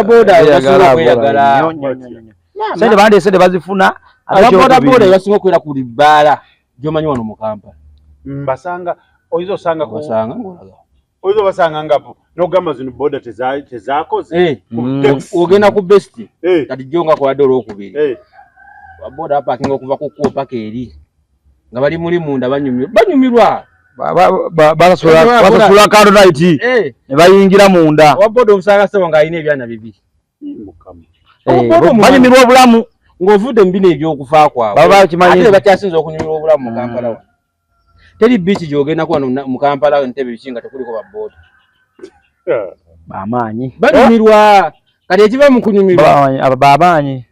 boda yasinga kweyagala sente bande sente bazifuna boda yasinga kwera ku libala jomanyi wano mu Kampala mbasanga oizo sanga ngapo nogamba zino boda tezakoze ogenda ku best kati jonga kwa dola okubiri boda parking okuva ku paka eri nga bali muri munda banyumirwa basasula kando night ne bayingira munda waboda omusanga sebo nga ayina ebyana bibiri banyumirwa obulamu ng'ovudde mu bino ebyokufa kwabwe ate bakyasinza okunyumirwa obulamu mu Kampala teri beach gyogenda kuba mu Kampala ntebe bikinga tekuliko baboda bamaanyi banyumirwa kati ekiva mu kunyumirwa bamaanyi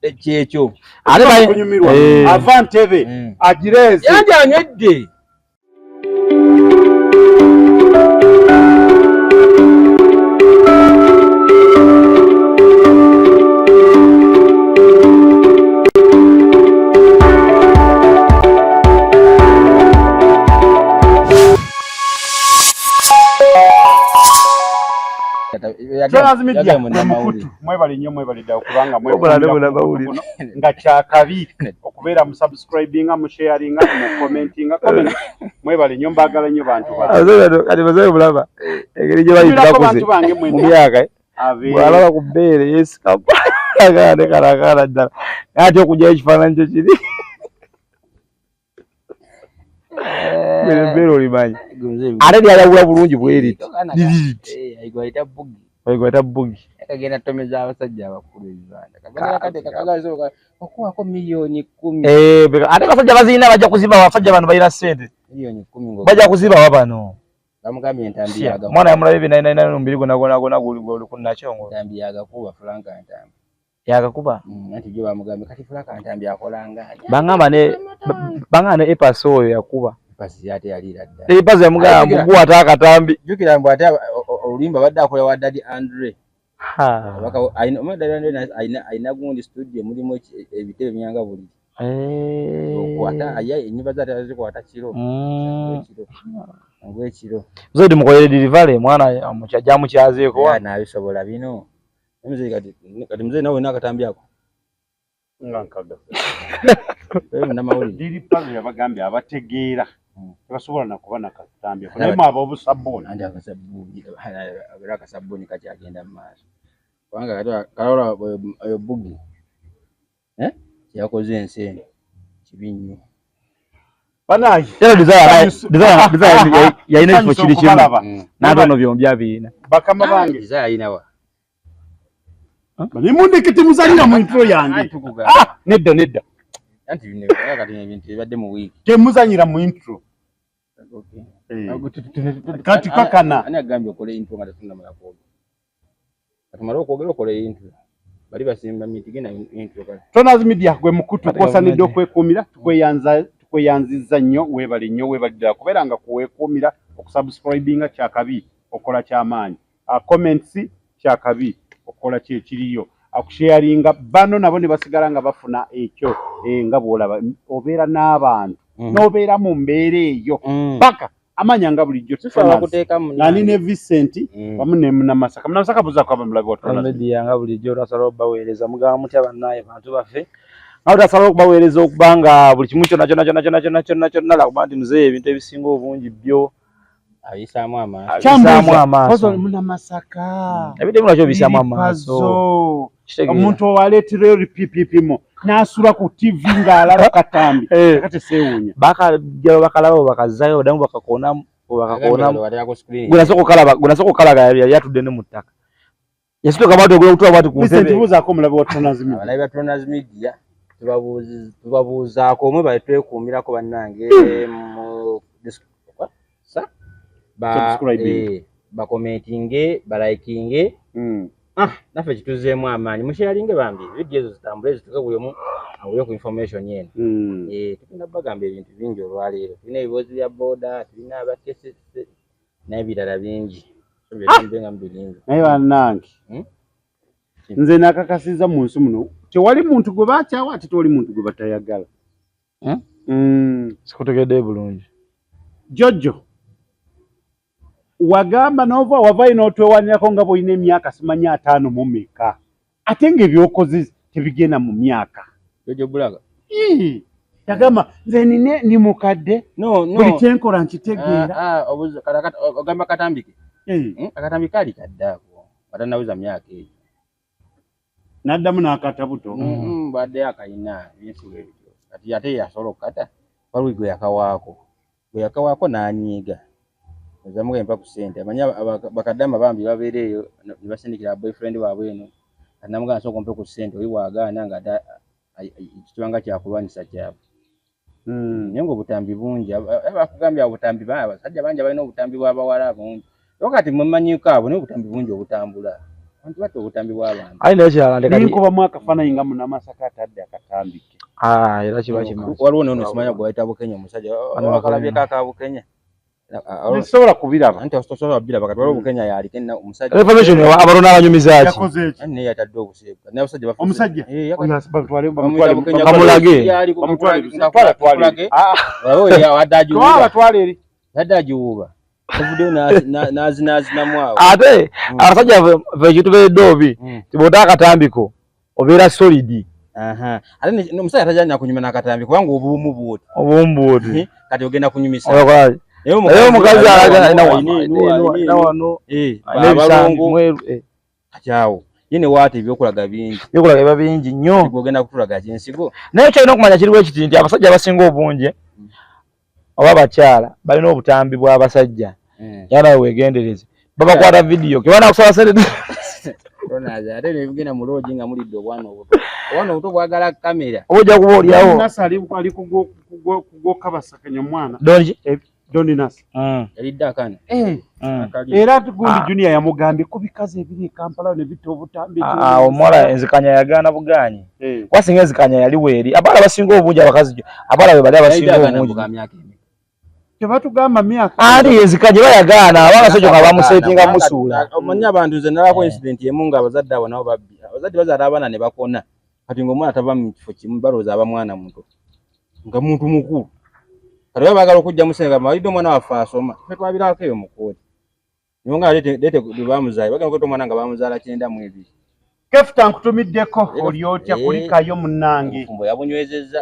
ekyekyo ate banyumirwa ava ntebe agireze yanja anywedde mwebale nnyo mwebalidde okubanga nga kyakabi okubeera mu subscribinga mu sharinga mu commentinga mwebale nnyo mbagala nnyo bantu kati bazaye bulaba engeri gye bayitakuze mu myaka bwalaba ku bbeere yesikapa agane kalakala ddala ati okujyayo ekifaananyi kyo kiri mbeera olimanyi ate lyayawula bulungi bweriti Waigwaita bugi. Akagenda tomeza abasajja abakulu Uganda. Kagenda kade kakagazo okuwako milioni 10. Ate abasajja bazina bajja kuziba abasajja bano bayina sente. Milioni 10 ngo. Bajja kuziba wabano. Bamugambye entambi yaga. Mwana yamulabe 992 gona guli kunachongo. Entambi yaga kuba Franka entambi. Yaga kuba. Anti je bamugambye kati Franka entambi yakolanga. Bangamba ne epaso oyo yakuba. Pasi yate yalira dda. Epaso yamugamba bugwa atakatambi. Jukira mbu ate olimba badde akola wa Daddy Andre. Baka aina gundi studio mulimu ebitebe byanga buli. Okwata enyiba zate azikwata kiro. Ngwe kiro. Zodi mukoyere delivery mwana amuchaja mukyazeeko wa na bisobola bino. Mzee kati mzee nawe nakatambi yako. Ngankaga. Na mawuli. Dili pale yabagambye abategeera. Basobola nakuba nakatambi. Kuna abo sabuni. Andi akasabuni. Agaraka sabuni kati agenda maaso. Wanga kati kalora ayo bugi. Yakoze ensene. Kibinyo. Banayi. Era desire yaine kifo kiri kimu. Natono byombya bina. Bakama bange. Desire inawa. Bali mundekete muzalira mu intro yange. Nedda. Anti bine kati ebintu ebadde mu week. Temuzanyira mu intro. Kati kakana. Ani agambye okole intro nga tafuna mulakoga. Katumara okwogera okole intro. Bali basimba mitigena intro kale. Tonaz Media gwe mukutu kosanidde okwekumira tukweyanziza nnyo webali nnyo webalidde kuberanga kuwekumira okusubscribinga kyakabi okola kyamaanyi. Comments kyakabi okola kiriyo. Akusharinga bano nabo ne basigala nga bafuna ekyo nga bwolaba obeera n'abantu n'obeera mu mbeera eyo paka amanyanga bulijjo tusobola kuteeka nani ne Vincent wamu ne Namasaka buza kwa bamulabe watu media nga bulijjo tasalo baweereza mugaba muti abannaye bantu baffe awo tasalo okubaweereza okubanga buli kimu kyonna lakubandi muzeeyo ebintu ebisinga obungi byo abisaamu amaaso kozo muna Masaka ebide mulakyo bisaamu amaaso omuntu owaleetera ripipipimo n'asula ku TV ng'alaba katambi kati seewunya bakajjalo bakalaba bakazayo odamu bakakona gunasoko okalaga yatudde ne mu ttaka yasituka batu ogula kutuwa batu ku ntebe tubuuzaako omulabe wa Tonaz Media tubabuuzaako omwe batwekuumirako bannange mu bakomentinge balaikinge naffe kituzeemu amaanyi musharinge bambi video ezo zitambule zituke buli omu awuye ku information yenu tugenda bagamba ebintu bingi olwaleero tulina ebibozi bya boda tulina abakese n'ebirala bingi naye bannange nze nakakasiza mu nsi muno tewali muntu gwe bakyawa ate tewali muntu gwe batayagala sikutegedde bulungi Jojo wagamba nova wavai n'otwewanirako nga bw'olina emyaka simanyi 5 mu meka ate ng'ebyokoze tebigenda mu myaka Jojo Bulaga yagamba nze ni mukadde buli kyenkola nkitegeera ogamba Katambike Akatambi kali kaddako batanaweza myaka eyo n'addamu n'akatabuto badde akayina ebinsigo ebyo kati ate yasobola okukata waliwo gwe yakawaako n'anyiiga ozamuga empa ku ssente amanya bakaddama bambi babeereeyo ne basindikira boyfriend baabwe eno kati namugamba nsooka ompe ku ssente oli bw'agaana nga ekitibanga kyakulwanisa kyabwe naye ng'obutambi bungi bakugambya obutambi abasajja bangi balina obutambi bw'abawala bungi kati mumanyiko abo naye obutambi bungi obutambula abantu batta obutambi bw'abantu ayi naye kirala ninkubamu akafaananyi nga Munamasaka atadde akatambike era kiba kimazi waliwo nono simanya gwe bayita Bukenya omusajja akalabyeko aka Bukenya sobola kubiraba anti osobola biraba kati waliwo Bukenya yaliko omusajja information abalona abanyumiza ki naye yatadde okuseebuka naye abasajja bafuuse omusajja bamutwale yadde agiwuuba ovuddeyo n'azinaazinamu ate abasajja fe kituberedde obi tibota akatambiko obeera solidi ate omusajja tajanya kunyuma n'akatambi kubanga obuumu bwoti kati ogenda kunyumisa naye omukazi alaga wano abalongo kati awo ye ne waata ebyokulaga bingi biba bingi nnyo ogenda kutulaga ky'ensigo naye kyolina okumanya kiriwo ekiti nti abasajja abasinga obungi oba abakyala balina obutambi bw'abasajja yala weegendereze babakwata vidiyo kebana kusaba sente ate nebigenda mu loogi nga mulidde obwana obuto bwagala kamera ojja kuba olyawo nasali ali kugokabasakanya omwana Doni Nasi yalidde akana era gundi Junior yamugambye ku bikazi ebiri Kampala ne bitta obutambi omuwala enzikanya yagaana buganyi kwasinga enzikanya yali weeri abala basinga obungi abakazi abala be bali abasinga obungi tebatugamba myaka ali enzikanya bayagaana abasajja nga bamusetinga musuula omanyi abantu nze nalako incident emu nga abazadde abo nabo babbi abazadde bazaala abaana ne bakona kati ng'omwana tava mu kifo kimu balowooza aba mwana muto nga muntu mukulu kati baba baagala okujja musenga mawalidde omwana waffe asoma ffe twabiraako eyo mu kooti niyo nga leete bwe baamuzaala bagenda okweta omwana nga baamuzaala 92 Kefuta nkutumiddeko oli otya kulikayo munnange enfumbo yabunywezezza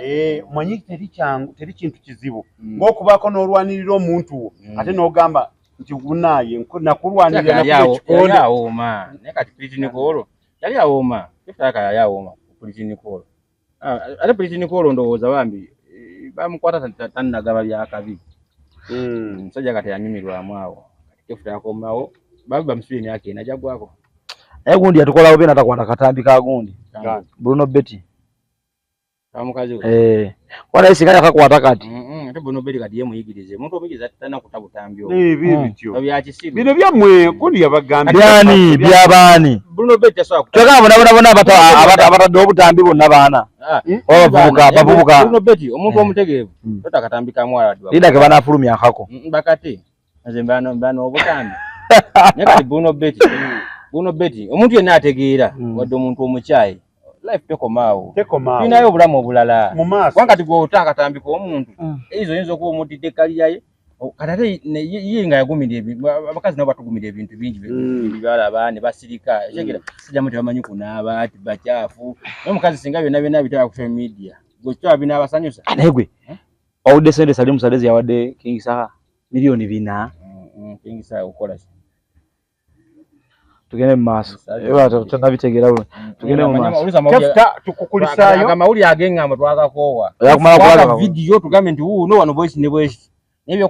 omanyi teri kyangu teri kintu kizibu ng'okubaako n'olwanirira omuntu wo ate n'ogamba nti gunaye nakulwanirira yali awooma naye kati Pulitinikolo yali awooma Kefuta yali awooma Pulitinikolo ate Pulitinikolo ndowooza bambi bamukwata tannagaba byakabi omusajja kati yanyumirwamu awo Kefuta yakomawo babi bamusibye emyaka ena jagwako naye gundi yatukolawo bye natakwata katambi ka gundi Bruno Betty kamukazi we wala isikanya akakwata kati ate Bruno Betty kati ye muyigirize omuntu omuyigiriza tana kutabutambi bityo byakisiru bino byammwe gundi yabagambye by'abaani Bruno Betty yasobola twagamba bona abatadde obutambi bonna baana bavubuka Bruno Betty omuntu omutegeevu totakatambi kamwala lida ke banafulumya akako bakati nze mbano obutambi naye kati Bruno Betty omuntu yenna ategeera wadde omuntu omukyayi life tekomaawo tulinayo obulamu obulala kubanga kati gw'ota akatambika omuntu ezo oyinza okuba omutidde kaliyaye kati ate ye nga yagumirira abakazi nabo batugumira ebintu bingi bibalaba ne basirika ekegera sijjamu tebamanyi kunaaba ati bakyafu naye omukazi singa byonna bitaba ku social media gwekitaba binaabasanyusa naye gwe owudde sente Salim Salezi yawadde King Saha miliyoni 4 King Saha ukola tugende mu maaso tunabitegeera bulungi tugende mu maaso Kefuta tukukulisaayo amawulire agengamba twagakoowa yakumala vidiyo tugambe nti wuuno wano bweki ne bweki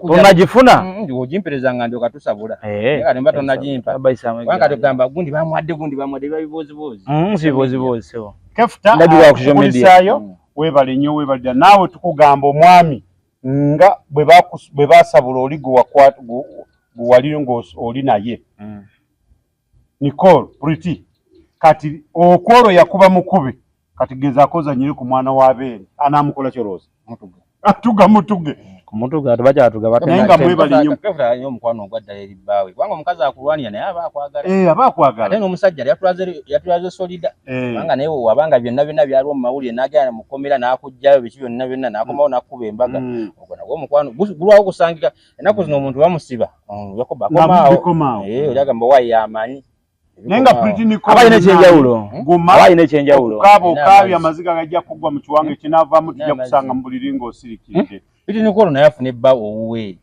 tonagifuna ogimperezanga ndi okatusabula kati mba tonagimpa kubanga tugamba gundi bamuwadde biba biboozibozi si biboozibozi sebo Kefuta tukukulisaayo weebale nnyo weebalira naawe tukugamba omwami nga bwe baasabula oli gwe wali ng'oli naye Nicole Pretty kati okwolo yakuba mukube kati gezaako zanyire ku mwana wa Beeri anaamukola kyolooza mutuge Omuntu gwa tubajatuga Nenga mwebali nnyo. Kafura nnyo mukwano ogwadda eri bbawe. Kubanga omukazi akulwanira naye aba akwagala. Aba akwagala. Ate n'omusajja yatulaze solida. Kubanga naye wabanga byonna byaliwo mu mawulire n'agenda mukomera n'akujjayo biki byonna n'akomawo n'akuba embaga. Ogwo nagwo omukwano gulwawo kusangika. Ennaku zino omuntu bamusiba. Yakoba akomaawo. Oli agamba wayi yamanyi. Nenga Pretty Nicole abayina ekyenjawulo. Abayina ekyenjawulo. Kabo amaziga gajja kugwa mu kiwango kinavaamu tujja kusanga mu buliri ng'osirikidde. Pretty Nicole naye afune bba owuwe.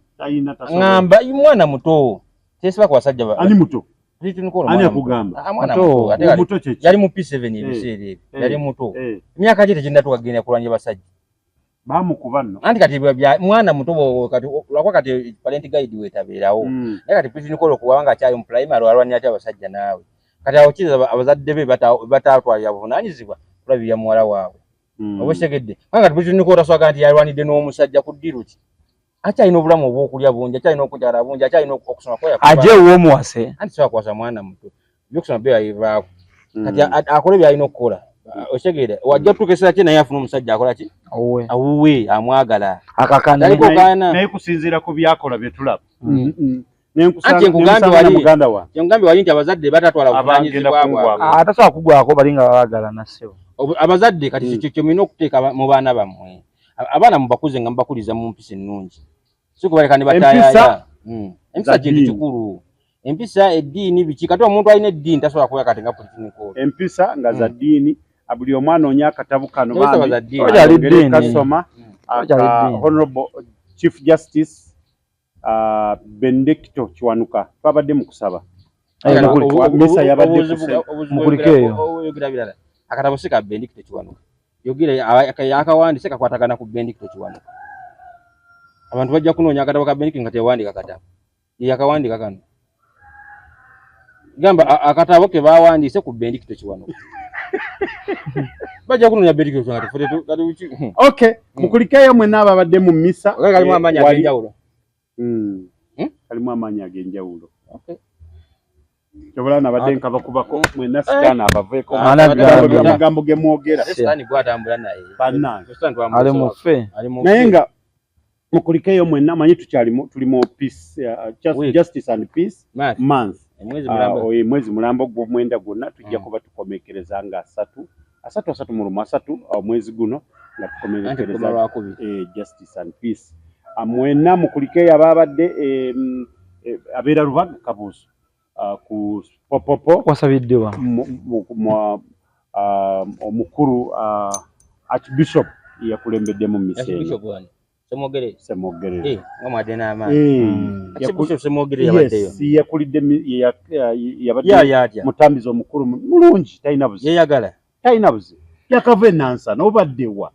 Ngamba mwana muto. Tesiba ku basajja ba. Ani muto? Pretty Nicole ani akugamba? Mwana muto. Muto kye. Yali mu P7 ebiseera ebyo. Yali muto. Emyaka gye tegenda tukagenda kulwanya basajja. Bamukuba nno. Anti kati mwana muto kati lwakwa kati parent guide wetabeerawo. Naye kati Pretty Nicole okuwanga akyali mu primary alwanya ate abasajja naawe. Kati awo kiza abazadde be batatwalira buvunaanyizibwa kulabirira muwala waabwe. Obwetegedde. Kubanga Pretty Nicole aswaga nti yalwanidde n'omusajja ku ddiru ki. Akyalina obulamu obw'okulya bungi, akyalina okukyala bungi, akyalina okusoma kwa aje w'omuwase. Anti siba kwasa mwana muto. Byokusoma bye yayivaako. Kati akole byalina okukola. Otegedde. Wajja tukesera kye naye afuna omusajja akola ki? Awuwe amwagala. Akakana. Naye kusinziira ku byakola bye tulaba. Anti enkugambe wali nti abazadde batatwala buvunaanyizibwa bwabwe. Atasobola kugwako balinga baagala nassebo. Abazadde kati kyo mulina okuteeka mu baana bammwe. Abaana mubakuze nga mubakuliza mu mpisa ennungi. Si kubaleka ne batayaaya. Empisa kintu kikulu. Empisa eddiini biki kati omuntu alina eddiini tasobola kubeera kati nga Pretty Nicole. Empisa nga za ddiini buli omwana onya akatabu kano bambi kasoma Honorable Chief Justice Benedicto Kiwanuka twabadde mu kusaba. Misa yabadde mukulikeeyo. Akatabo si ka Benedicto Kiwanuka. Yogire akawandise kakwatagana ku Benedicto Kiwanuka. Abantu bajja kunoonya akatabo ka Benedicto nga tewandika katabo. Ye akawandika kano. Gamba akatabo ke bawandise ku Benedicto Kiwanuka. Bajja kunoonya Benedicto Kiwanuka. Okay, mukulikeeyo mwenna ababadde mu misa. Kalimu amaanyi ag'enjawulo. Kalimu amaanyi ag'enjawulo. Okay. Kyobola nabadde nkabakubako mwenna sitaani abaveeko amagambo ge mwogera. Sitaani gwatambula naye. Bannange. Ali mu ffe. Naye nga mukulikeeyo mwenna manyi tuli mu peace justice and peace month. Mwezi mulambo gw'omwenda gwonna tujja kuba tukomekereza nga asatu mu lumu asatu omwezi guno nga tukomekereza justice and peace. Mwenna mukulikeeyo ababadde abeera Rubaga Kabuusu ku popopo wasabiddewa omukulu Archbishop yakulembedde mu miseenyo Semogere ng'amwadde n'amaanyi Archbishop Semogere yabaddeyo yakulidde yabadde mutambizi omukulu mulungi talina buzibu yeyagala talina buzibu yakava enansa n'obaddewa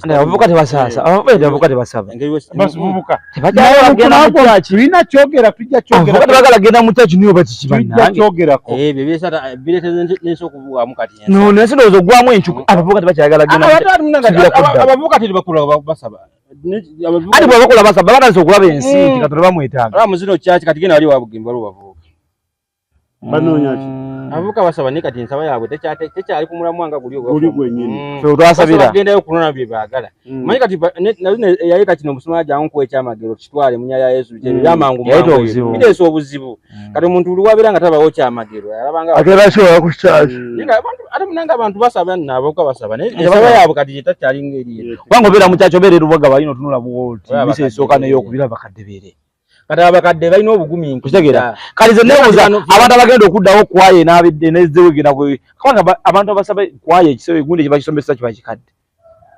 abavubuka tebasaasa abavubuka tebasaba basibubuka tulina kyogera tujja kyogera tebagala genda mu kyaki niyo bakikibannange kyogerako ebyo byesata bireeteze okubuwaamu kati no naye ndowooza ogwamu encuku abavubuka tebakyagala genda abavubuka tebakula basaba ati bwabakula basaba batandise okulaba ensi nti Katonda bamwetaaga mu zino kyaki kati genda wali wabugembe waliwo bavubuka banoonya ki avuka basaba ne kati nsaba yaabwe tekyali ku mulamwa nga guli gwennyini fe otwasabira bagendayo kunona bye baagala manyi kati yali kati n'omusoma jangu kuwa ekyamagero kitwale munya ya Yesu byamangu bireese obuzibu kati omuntu buli wabeera nga tabawo kyamagero aterasobola kukyaki ate munanga abantu basaba n'abavuka basaba naye ensaba yaabwe kati takyali ng'eri kubanga obeera mu kyaki obeera Rubaga balina otunula bwoti misa esooka n'eyokubira bakadde beere kati abakadde balina obugumi kutegeera kati ze nebuuza abantu abagenda okuddawo kwaye n'abedde nezewegenda bwe kubanga abantu abasaba kwaye ekisewe gundi kye bakisomesa kiba kikadde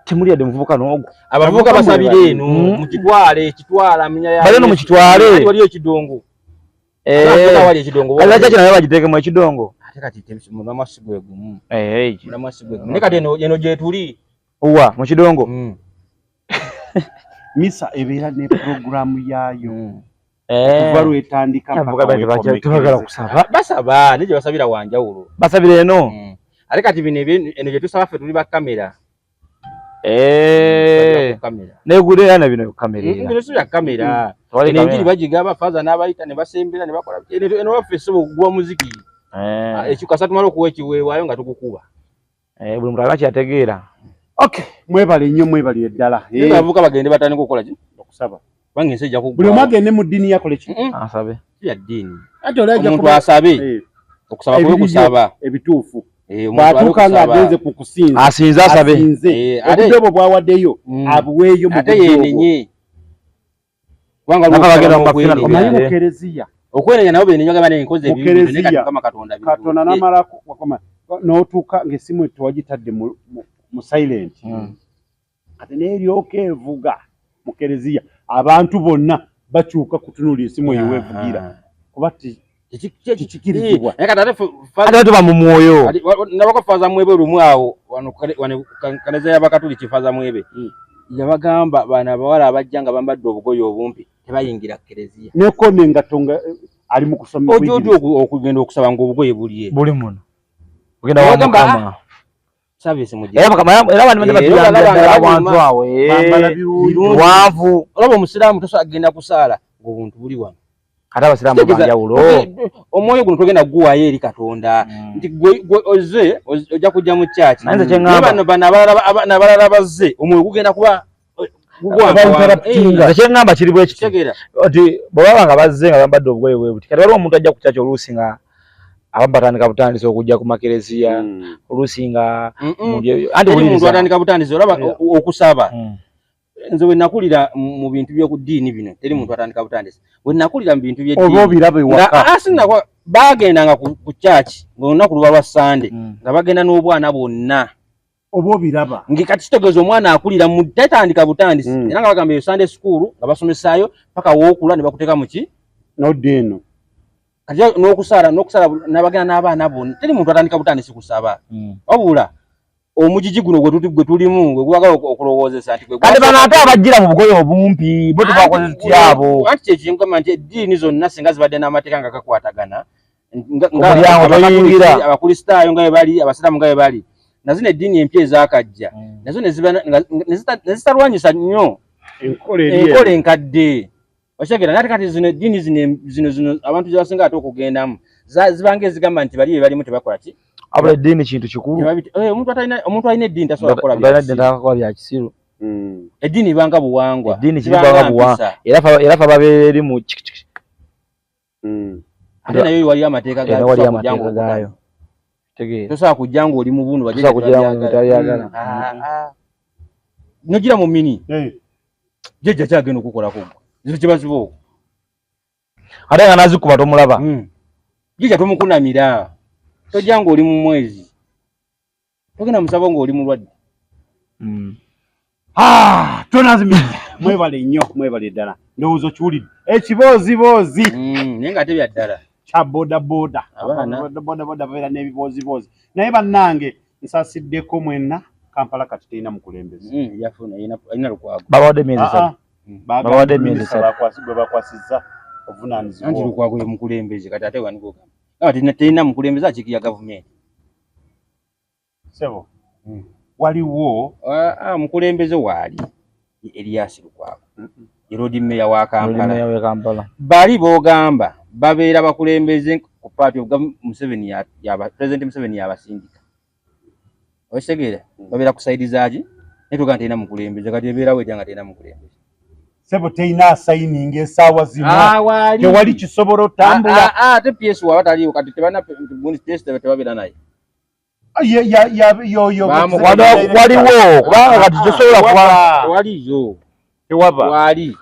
temuli yadde muvubuka n'ogwo abavubuka basabira eno mu kitwala munya ya baleno mu kitwale wali ekidongo wali ekidongo kati kyaki naye bagiteekemu ekidongo ate kati mulamwa si gwe gumu mulamwa si gwe gumu ne kati eno gye tuli uwa mu kidongo misa ebeera ne programu yaayo kuva lwetandika tebagala kusaba basaba ne gye basabira wanjawulo basabira eno ate kati bino eno gye tusaba ffe tuli bakamera negula era na bino kamerera bino si bya kamera enjiri bagigaba faza n'abayita ne basembera ne bakola eno waffe sebo gwa muziki ekikasa tumala okuwa ekiweewaayo nga tukukuba buli muntu alina kyategeera Okay, mwebale nnyo mwebale eddala. Abavuka bagende batandika okukola ki? Okusaba. Bange nsejja kugwa. Buli omwagende mu ddiini yakole ki? Asabe. Ya ddiini. Ate olajja Omuntu asabe. Okusaba kwe kusaba. Ebituufu. Bwatuuka nga agenze ku kusinza. Asinze asabe. Ate obwo bwawaddeyo abuweeyo mu ate yenenye. Kubanga bagenda mu mafina omanyi mu kereziya. Okwenenya nabo benenya gaba n'enkoze ebibi ne kama Katonda. Katonda n'amalako wakoma n'otuuka ng'essimu etwagitadde mu silent. Ate n'eryoka evuga mu kereziya. Abantu bonna bakyuka kutunula esimu eyo weevugira. Kuba kikikirizibwa. Ate tuba mu mwoyo. Nabako faza mwebe lumu awo wano kaneza y'abakatuli kifaza mwebe. Yabagamba bana bawala abajjanga bambadde obugoye obumpi tebayingira kereziya. Neko nengatonga ali mu kusoma ojojo okugenda okusaba ngo obugoye buliye. Buli muno. Ogenda wa Mukama. Service mu Era Mukama era abantu batibagamba abantu awe. Wanvu. Olaba omusiraamu tosagenda kusaala ng'obuntu buli wano. Kata abasiraamu banjawulo. Omwoyo guno togenda guwaayo eri Katonda. Nti gwe ozze ojja kujja mu church. Bano abalala bazze omwoyo gugenda kuba Ekyengamba kiri bwe kiti. Oti bw'abanga nga bazze nga bambadde obugoye bwe buti. Kati waliwo omuntu ajja ku church oluusi nga ababatandika butandisa okujja ku makereziya oluusi nga anti buli muntu atandika butandisa olaba okusaba. Nze we nakulira mu bintu by'oku ddiini bino teri muntu atandika butandisa. We nakulira mu bintu by'eddiini. Oba obirabe waka. Asinga bagendanga ku church ng'olunaku lwa Sunday nga bagenda n'obwana bonna. Oba obiraba. Ngikati kitegeeza omwana akulira mu tetandika butandisi. Era nga bagamba Sunday school nga basomesaayo paka wookula ne bakuteeka mu ki? Nodde eno. Kati n'okusala n'abagenda n'abaana bonna teri muntu atandika butandisi kusaba. Wabula omujiji guno gwe tulimu gwe gwagala okulowoozesa nti gwe kati bano ate abajjira mu bugoye obumpi bo tubakoze tutyabo. Anti kyekingamba nti eddiini zonna singa zibadde n'amateeka nga gakwatagana abakristaayo nga bwe bali abasiraamu nga bwe bali nazino eddiini empya ezakajja nazo ne zitalwanyisa nnyo enkola enkadde okyegera nate kati zino eddiini zino abantu gye basinga ate okugendamu zibanga ezigamba nti bali be balimu tebakola ki. Abula eddiini kintu kikulu. Omuntu alina eddiini tasobola kukola bya kisiru. Eddiini ibanga buwangwa. Eddiini kibanga buwangwa. Era fa babeeri mu chiki. Ate nayo wali amateeka gaayo. Tegeera. Tosobola kujja ng'oli mu bunu bajja kugyala. Nogira mu mini. Jjajja kyagenda okukolako. Zino kibazibu. Ate nga nazikuba tomulaba. Jjajja tomukunamira. Tojja ng'oli mu mwezi. Togenda musabo ng'oli mulwadde. Tonazimira. Mwebale nnyo, mwebale ddala. Ndowooza kiwulidde. Ekiboozi. Naye nga tebya ddala. Kya bodaboda. Bodaboda babeera n'ebiboozi. Naye bannange nsasiddeko mwenna Kampala kati terina mukulembeze. Yafuna alina Lukwago. Babawadde emyezi 3. Babawadde emyezi 3. Gwe bakwasizza obuvunaanyizibwa. Anti Lukwago ye mukulembeze kati ate wani gogamba. Kati terina mukulembeze akiikirira gavumenti. Sebo. Waliwo mukulembeze waali Elias Lukwago. Road Mayor wa Kampala. Bali bogamba babeera bakulembeze ku party of Museveni President Museveni yabasindika. Oshegera babeera ku side zaaji netuga ntina mukulembeze kati ebeera we janga tena mukulembeze. Sebo teina signing esaawa zino. Tewali kisobola otambula. Ate PS wa bataliwo kati tebana bundi test tebabeera naye. Waliwo kubanga kati tosobola kwa waliyo tewaba wali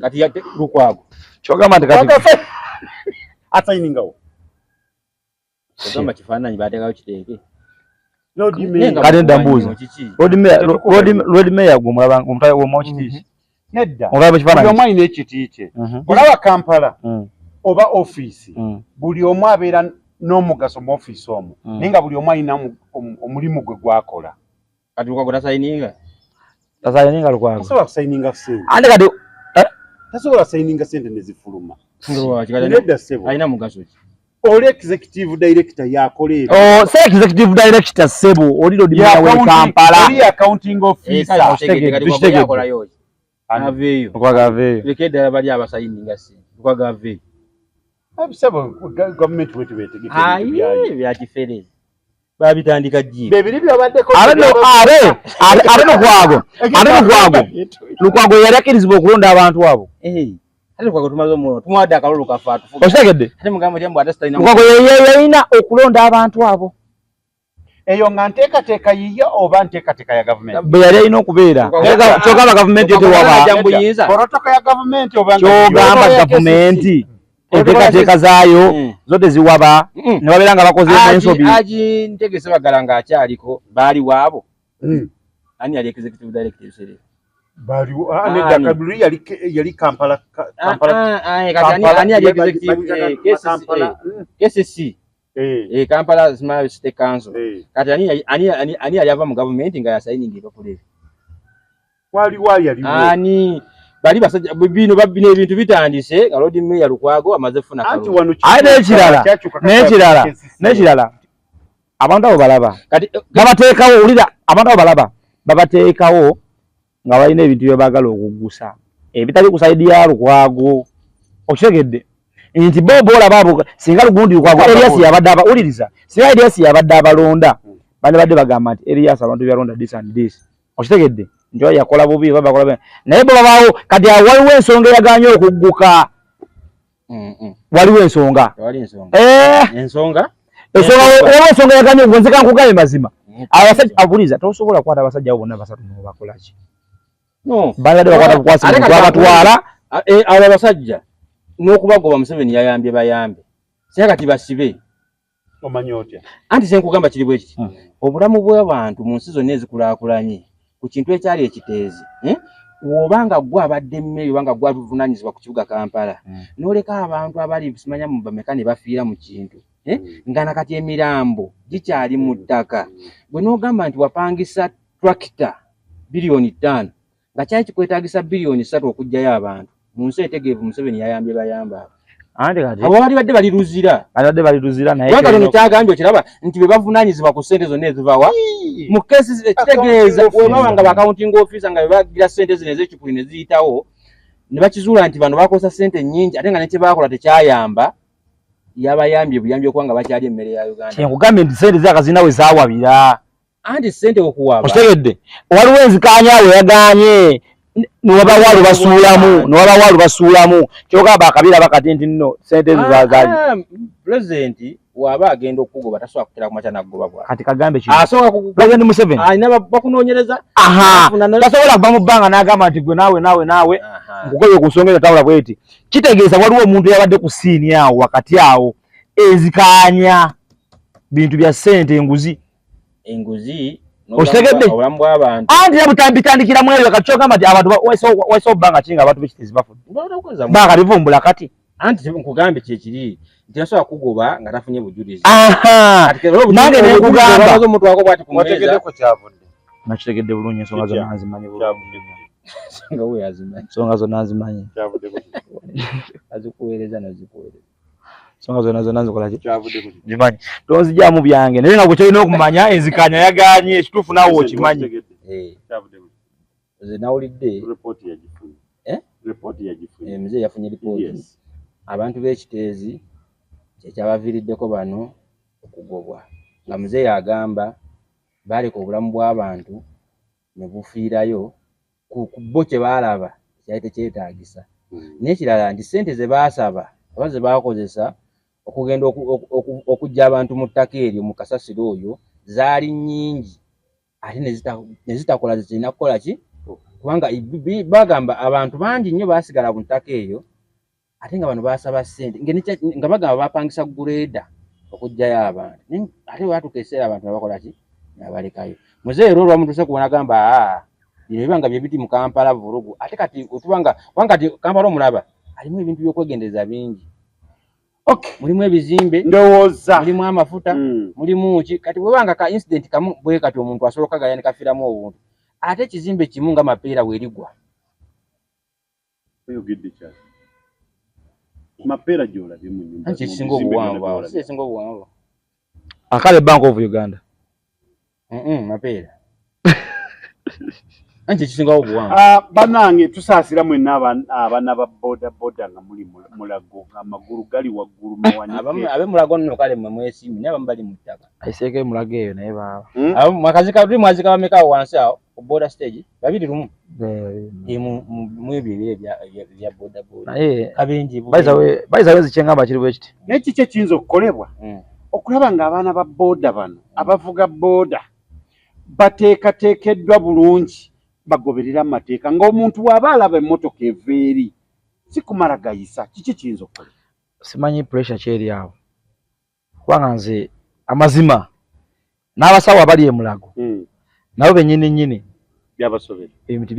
kati ya Lukwago kyogamba nti kati asayiningawo kugamba kifaananyi bateekawo kiteeke kati ndambuuza Road Mayor gwe omutale w'omu kitiiki nedda olaba ekifaananyi buli omu alina ekiti kye olaba Kampala oba ofiisi buli omu abeera n'omugaso mu ofiisi omwo naye nga buli omu alina omulimu gwe gwakola. Kati Lukwago tasayininga Lukwago tasobola kusayininga ssente ate kati tasobola kusayininga ssente ne zifuluma nedda Sebo alina mugaso ki oli executive director yakola ebyo se executive director Sebo oli Road Mayor wa Kampala oli accounting officer yakolayo aveeyo Lukwago aveeyo lekedde bali abasayininga ssente Lukwago aveeyo Sebo government wetu betegeke bya kiferezi babitandika jji bebiri byabaddeko Lukwago yali akirizibwa okulonda abantu abo ate Lukwago tumaze omulondo tumuwadde akalulu kafe atufuga okitegedde ate mugambo lyambu ate sitalina Lukwago yalina okulonda abantu abo eyo nga nteekateeka yiyo oba nteekateeka ya gavumenti bwe yali alina okubeera kyogamba gavumenti etewaba protocol ya gavumenti oba kyogamba gavumenti enteekateeka zaayo zo teziwaba ne babeera nga bakoze ensobi agintegese bagala ng'akyaliko baali waabo ani yali executive director ebiseera baliwo Dakabuli yali Kampala ani yali executive KCC Kampala Smart City Council kati ani yali ava mu gavumenti nga yasayininga ebapulere ani bali basajja bino ebintu bitandise nga Lord Mayor Lukwago amaze kufuna kalulu n'ekirala abantu abo balaba kati babateekawo ulira abantu abo balaba babateekawo nga balina ebintu bye baagala okuggusa ebitali ku saidi ya Lukwago okitegedde nti bo olaba abo singa lugundi Lukwago Elias yabadde abawuliriza singa Elias yabadde abalonda badde bagamba nti Elias abantu byalonda this and this okitegedde njo yakola bubi baba kola naye bo babaawo kati waliwo ensonga eyaganye okugguka waliwo ensonga ensonga yaganye okuggonzeka nkugabe mazima abasajja abuliriza tosobola kwata abasajja abo bonna basatu nobakolaki balade bakwata bukwasi babatwala abo abasajja n'okubagoba Museveni yayambye bayambe singa kati basibe omanyi otya anti senkugamba kiri bwe kiti obulamu bw'abantu mu nsi zonna ezikulaakulanye ku kintu ekyali ekiteezi wobanga gwe abadde mmeri obanga gwe avunaanyizibwa ku kibuga Kampala n'oleka abantu abali simanya mu bameka ne bafiira mu kintu nga nakati emirambo gikyali mu ttaka bwe n'ogamba nti wapangisa tractor bilioni 5 nga kyali kikwetaagisa bilioni 3 okuggyayo abantu mu nsi etegeevu Museveni yayambye bayamba abo bali badde baliruzira naye katono kyagambye okiraba nti be bavunaanyizibwa ku ssente zonna ezibawa mu keesi ekitegeeza webaba nga ba-accounting officer nga bebagira ssente zino ez'ekikuli ne ziyitawo ne bakizuula nti bano bakozesa ssente nnyingi ate nga ne kye baakola tekyayamba yabayambye buyambye okuba nga bakyali emmere ya Uganda nkugambye nti ssente zakazina we zaawabira anti ssente okuwaba okitegedde waliwo enzikanyaawe yaganye niwabawaalu basuulamu kyogamba akabiira bakati nti nno ssente ezo zazaali pulezidenti waba agenda okugoba tasobola kutera kumakya nagoba bwa kati kagambe asooka pulezidenti Museveni alina bakunoonyereza tasobola kuva mu bbanga n'agamba nti gwe naawe nkugobye ku nsonga ezo tabula bweti kitegeeza waliwo omuntu yabadde ku siini awo wakati awo ezikaanya bintu bya ssente enguzi okitegedde obulamu bw'abantu anti nabutambitandikiramu ebyo kati kyogamba nti abantu waiso bbanga kinga abantu bekitezi bafudde banga bivumbula kati anti nkugambye kyekiri nti tasobola kugoba nga tafunye bujulizi nange nekugamba omuntu wako bwati wategedeko kyavudde nakitegedde bulungi ensonga zonna nzimanyi bulungi ensonga zonna nzimanyi azikuweereza ensonga zonna nzikolaki zimanyi tonzijjamu byange naye nga bwekyolina okumanya enzikanya yaganye ekituufu naawe okimanyi nze nawulidde muzeeyi yafunye lipooti abantu b'ekiteezi kyekyabaviiriddeko bano okugobwa nga muzeeyi agamba baaleka obulamu bw'abantu ne bufiirayo ku bo kye baalaba kyali tekyetaagisa n'ekirala nti ssente ze baasaba oba ze baakozesa okugenda okujja abantu mu ttaka eryo mu kasasiro oyo zaali nnyingi ate ne zitakola zirina kukola ki kubanga bagamba abantu bangi nnyo baasigala ku ttaka eyo ate nga bano baasaba ssente nga bagamba bapangisa gureeda okujjayo abantu ate bwatuuka ekiseera abantu nabakola ki nabalekayo muzeeyi era olwamutuse kubona agamba bino bibanga bye biti mu Kampala vulugu ate kati otubanga kati Kampala omulaba alimu ebintu by'okwegendereza bingi mulimu ebizimbe ndowooza mulimu amafuta mulimu ki kati bwebanga ka incident kamu bwe kati omuntu asobola okukagaya ne kafiiramu obuntu ate ekizimbe kimu nga mapeera weerigwa oyogedde kyali mapeera gy'olabye mu nnyumba kisinga obuwanvu akale Bank of Uganda mapeera Anche kisinga obuwanga. Banange tusaasira mwenna abana ba boda nga muli Mulago amaguru gali waggulu mawanike. Abe Mulago nno kale mwe mwesiimi naye abamu bali mu ttaka. Aiseke Mulago eyo naye baba. Mwakazika tuli mwazika bameka wansi awo ku border stage babiri lumu. Mu ebyo bya boda. Naye abenji baiza zicengamba kiri bwe kiti. N'eki kye kiyinza okukolebwa okulaba ng'abaana ba boda bano abavuga boda bateekateekeddwa bulungi bagoberera amateeka ng'omuntu bw'aba alaba emmotoka eva eri si kumala gayisa kiki kiyinza okukolebwa. Simanyi pressure kyeri awo kubanga nze amazima n'abasawo abali e Mulago nabo bennyini byabasobera ebintu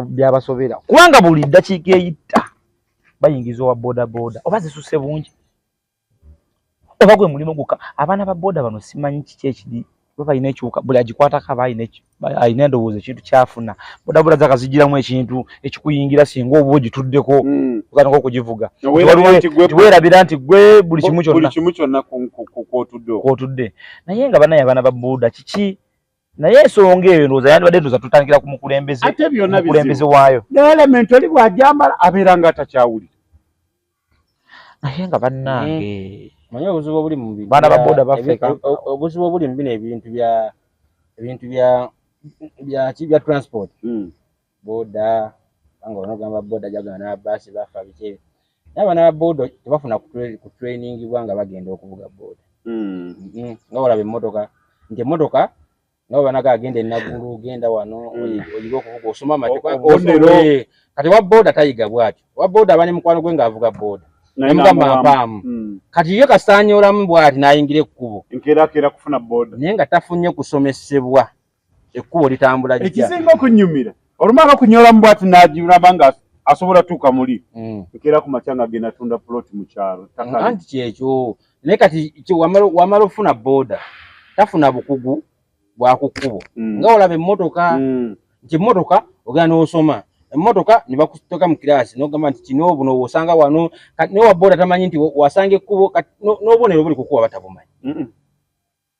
byabasobera kubanga buli ddakiika eyita bayingiza owa boda oba zisuse bungi oba gwe mulimu gukka abaana ba boda bano simanyi kiki ekiri baba alina ekiwuka buli agikwatako aba alina endowooza ekintu kyafuna boda zakazigiramu ekintu ekikuyingira singa oba ogituddeko okatandika okugivuga tiweerabira nti gwe buli kimu kyonna kwotudde naye nga banaye abaana ba boda kiki naye ensonga eyo ndowooza yandibadde ndowooza tutandikira ku mukulembeze waayo n'element oli bw'agyambala abeera nga atakyawulira naye nga bannange manyi obuzibu obuli mu bintu baana ba boda bafeka obuzibu obuli mu bino ebintu bya transport boda nga onogamba boda jagana basi bafa bike n'abaana ba boda tebafuna ku training bwanga bagenda okuvuga boda nga olaba emmotoka nti emmotoka nabo banaga agenda enagulu genda wano oyiga okuvuga osoma amateeka kati wa boda tayiga bwatyo wa boda abane mukwano gwe ng'avuga boda nemugamba mpaamu kati ye kasaanyoolamu bw'ati n'ayingira ekkubo enkeerakeera kufuna boda naye nga tafunye kusomesebwa ekkubo litambula jja ekisinga okunyumira olumala okunyoolamu bw'ati n'agiraba nga asobola tuuka muli enkeera ku makya nga agenda tunda puloti mu kyalo anti kyekyo naye kati wamala ofuna boda tafuna bukugu bwa ku kkubo nga olaba emmotoka nti emmotoka ogenda n'osoma emmotoka ne bakutoka mu kiraasi n'ogamba nti kino buno osanga wano kati ne wa boda tamanyi nti wasanga ekkubo n'obubonero buli kukuba batabumanyi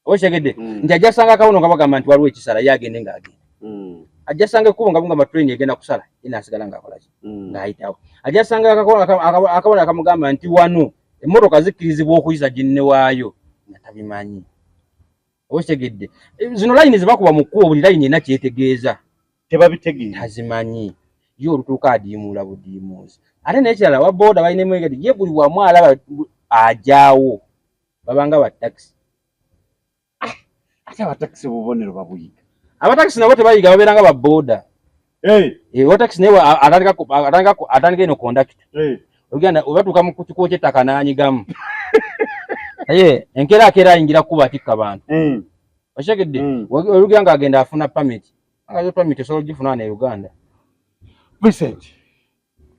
okitegedde nti ajja asanga akabuno nga bagamba nti waliwo ekisala ye agende ng'agenda ajja asanga ekkubo nga bugamba train egenda kusala ye n'asigala ng'akola ki ng'ayitawo ajja asanga akabuno akamugamba nti wano emmotoka zikkirizibwa okuyisa ginne waayo nga tabimanyi okitegedde zino layini zebakuba mu kkubo buli layini ena kyetegeeza tebabitegeeza tazimanyi ye olutuuka adiimuula budiimuuzi ate n'ekirala wa boda balina emwegati ye buli wamu alaba ajaawo babanga batakisi ate abatakisi bubonero babuyiga abatakisi nabo tebayiga babeera nga baboda watakisi naye atandika eno kondakita ogenda obatuuka mu kikubo ky'ettaka n'anyigamu naye enkeerakeera ayingira kuba atikka bantu okitegedde olugira nga agenda afuna pamiti nga pamiti osobola ogifuna ne Uganda. Vincent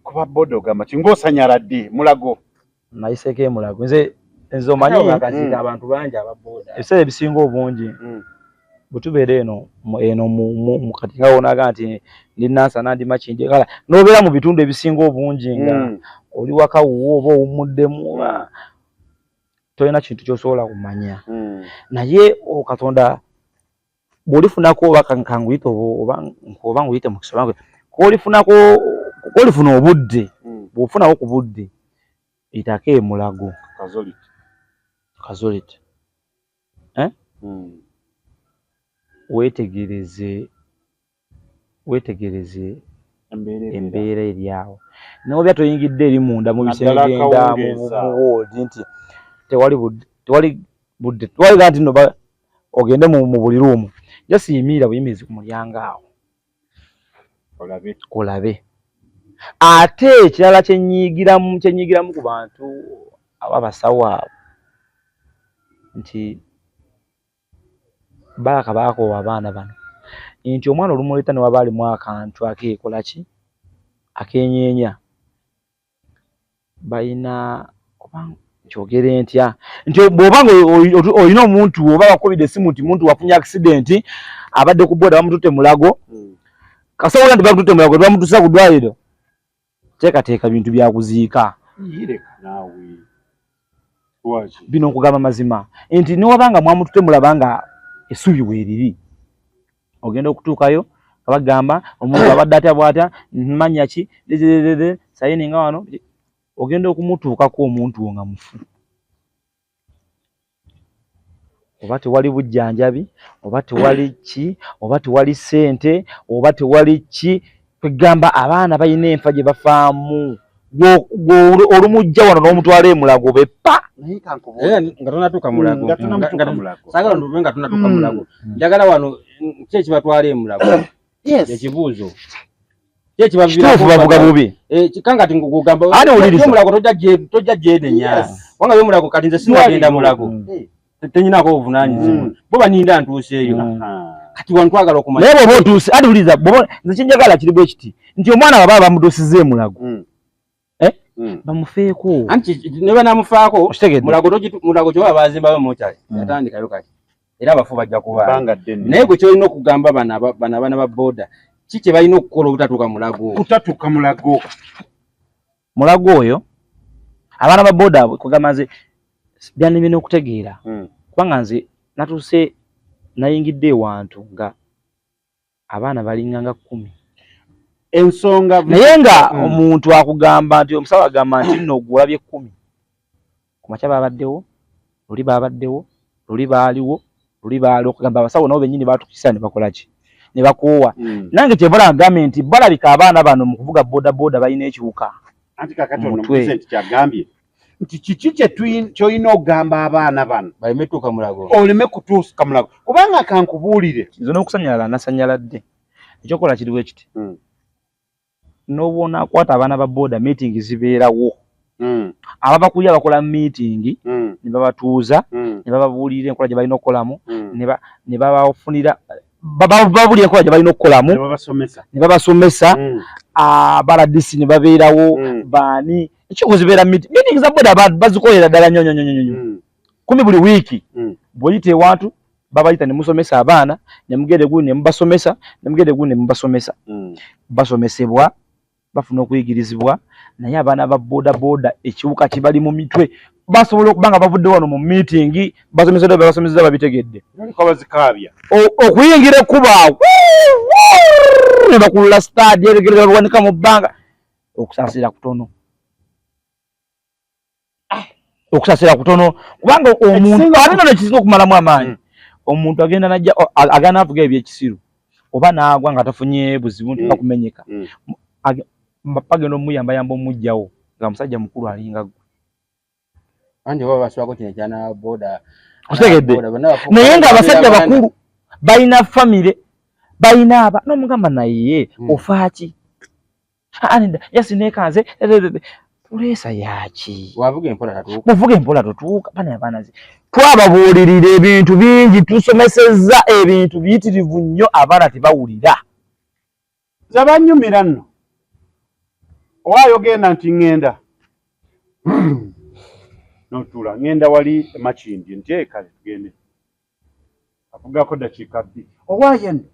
kuba boda ogamba kingosanyala ddi Mulago nayiseeko Mulago nze omanyi akazika abantu bangi ababoda ebiseera ebisinga obungi bwetubeera eno mu kati nga wonaga nti ndi Nansana ndi Makindye kala n'obeera mu bitundu ebisinga obungi nga oli waka wuwo oba owummuddemu tolina kintu ky'osobola kumanya naye Katonda bw'olifunako oba kanguyite oba nguyite mu kisobango kolifuna obudde bw'ofunawo ku budde itake Mulago Kazoliti weetegereze embeera eri awo n'obya toyingidde eri munda mu bisenge genda mu woodi nti tewali budde twaliga nti no ogende mu buli ruumu jasiimiira buyimirizi ku mulyango awo kolabe ate ekirala kyenyiigiramu ku bantu ababasawo abo nti bakoowa abaana bano nti omwana olumuleeta ne waba alimu akantu akeekola ki akenyeenya balina kyogere ntya nti bw'oba nga olina omuntu oba wakubidde essimu nti muntu wafunye accident abadde ku boda bamututte Mulago kasobola nti bamututte Mulago tebamutuusa ku ddwaliro teekateeka bintu byakuziika bino nkugamba mazima nti newaba nga mwamututte mulaba nga essubi weeriri ogenda okutuukayo abagamba omuntu abadde atya bw'atya manya ki sayini nga wano ogenda okumutuukako omuntu nga mufu oba tewali bujjanjabi oba tewali ki oba tewali ssente oba tewali ki kwegamba abaana balina enfa gye bafaamu olumujja wano n'omutwala emulago beppa nga tonatuuka mulago saagala ntuve nga tonatuuka mulago njagala wano ki ekibatwala emulago ekibuuzo ki ekibaviirako bavuga bubi kanga ti ngugamba omulago tojja gyenenya wanga yomulago kati nze sinagenda mulago tenyinako obuvunaanyizibwa bo baninda ntuuseeyo kati wantwagala okumanya naye bwoba otuuse ati uliza nze kinjagala kiri bwe kiti nti omwana baba bamutuusiza emulago bamufeeko anti ne banamufaako mulago kyoba bazimbayo mokyali yatandikayo kati era abafu bajja kuba naye gwe kyolina okugamba bana abaana ba booda ki kye balina okukola obutatuuka mulago oyo abaana ba booda kugamba nze byannemye okutegeera kubanga nze natuuse nayingidde ewantu nga abaana balinganga 10 ensonga naye nga omuntu akugamba nti omusawo agamba nti nno ogulabye 10 ku makya babaddewo luli babaddewo luli baaliwo luli baaliwo kugamba abasawo nabo bennyini batukisa ne bakola ki ne bakoowa nange kyebala agambye nti balabika abaana bano mu kuvuga boda balina ekiwuka anti kakati ono Vincent kyagambye nti kiki kyolina okugamba abaana bano balimetuuka mulago oleme kutuuka mulago kubanga kankubuulire nze n'okusanyala nasanyaladde ekyokola kiri bwe kiti n'obona akwata abaana ba booda meeting zibeerawo ababa kulya bakola meeting ne babatuuza ne bababuulira enkola gye balina okukolamu ne babafunira babuulira enkola gye balina okukolamu ne babasomesa abaladisi ne babeerawo baani ekiko zibeera meeting za booda bazikolera ddala nnyo 10 buli wiiki bw'oyita ewantu babayita ne musomesa abaana ne mugende gundi ne mubasomesa ne mugende gundi ne mubasomesa basomesebwa bafuna okuyigirizibwa naye abaana ba booda ekiwuka kibali mu mitwe basobola okubanga bavudde wano mu meeting basomeseddwa babasomesezza babitegedde okuyingira ekkuba ne bakulula stadi eregerera bawanika mu bbanga okusaasira kutono kubanga omuntu ate nno nekisinga okumalamu amaanyi omuntu agenda najja agana avuga ebyekisiru oba naagwa nga tafunye buzibu nti bakumenyeka bagenda omuyambayamba omujjawo nga musajja mukulu alinga gwe anti baba baswako kino ekyana booda otegedde naye nga abasajja bakulu balina famire balina aba n'omugamba naye ofaaki yasineekanze tuleesa yaki buvuga empola totuuka banaabanazi twababuulirira ebintu bingi tusomesezza ebintu biyitirivu nnyo abaana tebawulira zabanyumira nno owaayo genda nti ŋŋenda notuula ŋŋenda wali makindi nti kale tugende avugako dakiika 2 owaayo nno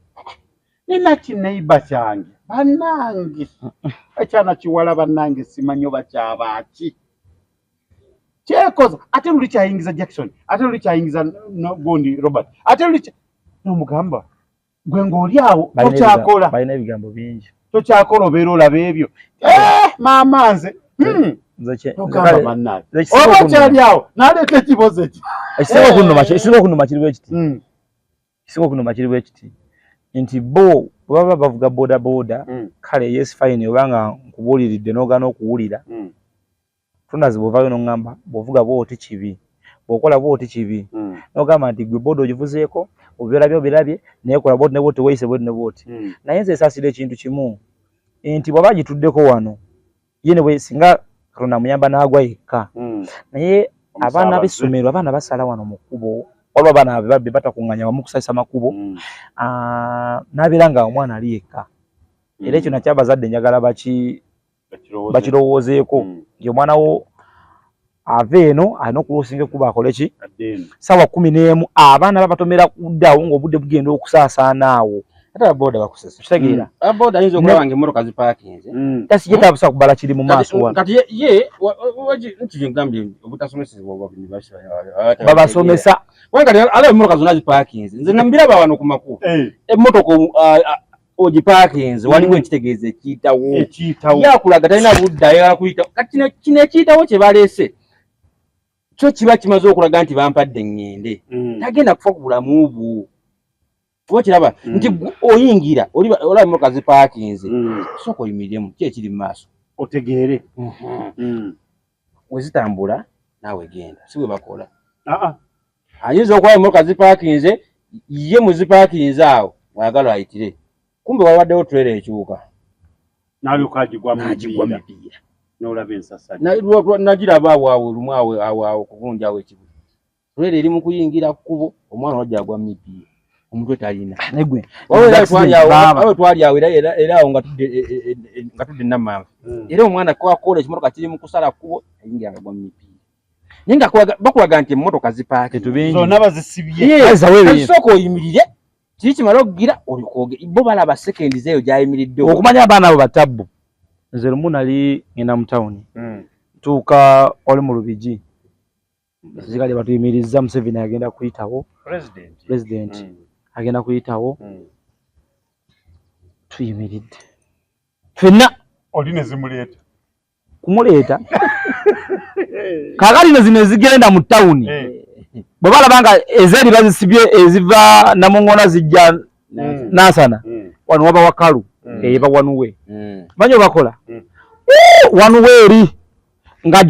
nina kineiba kyange bannange ekyana kiwala bannange simanyi oba kyabaaki kyekoza ate luli kyayingiza Jackson ate luli kyayingiza gundi Robert ate luli n'omugamba gwe ng'oli awo tokyakola balina ebigambo bingi tokyakola obeera olaba ebyo maama nze ogamba bannange oba kyali awo naleeta ekibozo ekyo ekisinga okunuma kiri bwe kiti nti bo baba bavuga booda kale yes fine obanga nkubuuliridde n'ogaana okuwulira tunazi bwovaayo n'oŋŋamba bw'ovuga bw'oti kibi bw'okola bw'oti kibi n'ogamba nti gwe booda ogivuzeeko obirabye naye kola bw'oti ne bw'oti weeyise bw'oti ne bw'oti naye nze esaasira ekintu kimu nti bw'aba agituddeko wano ye ne bwe singa Katonda muyamba n'agwa yekka naye abaana b'essomero abaana basala wano mu kkubo waliwo abaana ababbi batakuŋŋanya wamu kusanyusa makubo n'abeera nga omwana ali yekka era ekyo nakyo abazadde njagala bakirowoozeeko nti omwana wo ava eno alina okulosinga ekkuba akole ki sawa 11 abaana babatomera kuddawo ng'obudde bugenda okusaasaana awo ate abooda bakusesa kitegeera abooda ayinza okulaba ng'emmotoka zipaakinze tasi ye tabusa kubala kiri mu maaso wano kati ye nti ngambye obutasomesezebwa babasomesa kati alaba emmotoka zonna zipaakinze nze nambiraba wano ku makubo emmotoka ogipakinze waliwo ekitegeeza ekiyitawo yakulaga talina budda yakuyitawo kati kino ekiyitawo kye baleese kyo kiba kimaze okulaga nti bampadde ngende tagenda kufa ku bulamu bwo kuba kiraba nti oyingira olaba emmotoka zipakinze sooka oyimiriremu ki ekiri mu maaso otegeere wezitambula naawe genda si bwe bakola ayinza okuba emmotoka zipakinze ye muzipakinze awo wayagala ayitire kumbe wawaddewo trailer ekyuka n'alyoka agigwa mipiira n'olaba ensasali nagiraba awo lumu awo kugundi awo ekibuga trailer eri mu kuyingira kkubo omwana wajja agwa mipiira omutwe talina awe twali awo era awo nga tudde Namanvu era omwana kwakola ekimotoka kiri mu kusala kkubo ayingira agwa mipiira naye nga bakulaga nti emmotoka zipaake zonna bazisibye sooka oyimirire kiri kimala okugira olikoge bo balaba sekendi zeeyo gyayimiridde okumanya abaana abo batabbu nze lumu nali ngenda mu tawuni tuuka oli mu Lubigi zikali batuyimirizza Museveni agenda kuyitawo president agenda kuyitawo tuyimiridde ffenna oli ne zimuleeta kumuleeta kakati zino ezigenda mu tawuni bwe balaba nga ezeeri bazisibye eziva Namuŋŋona zijja Nansana wano waba Wakalu eba wanuwe manyi bakola wanuwe eri nga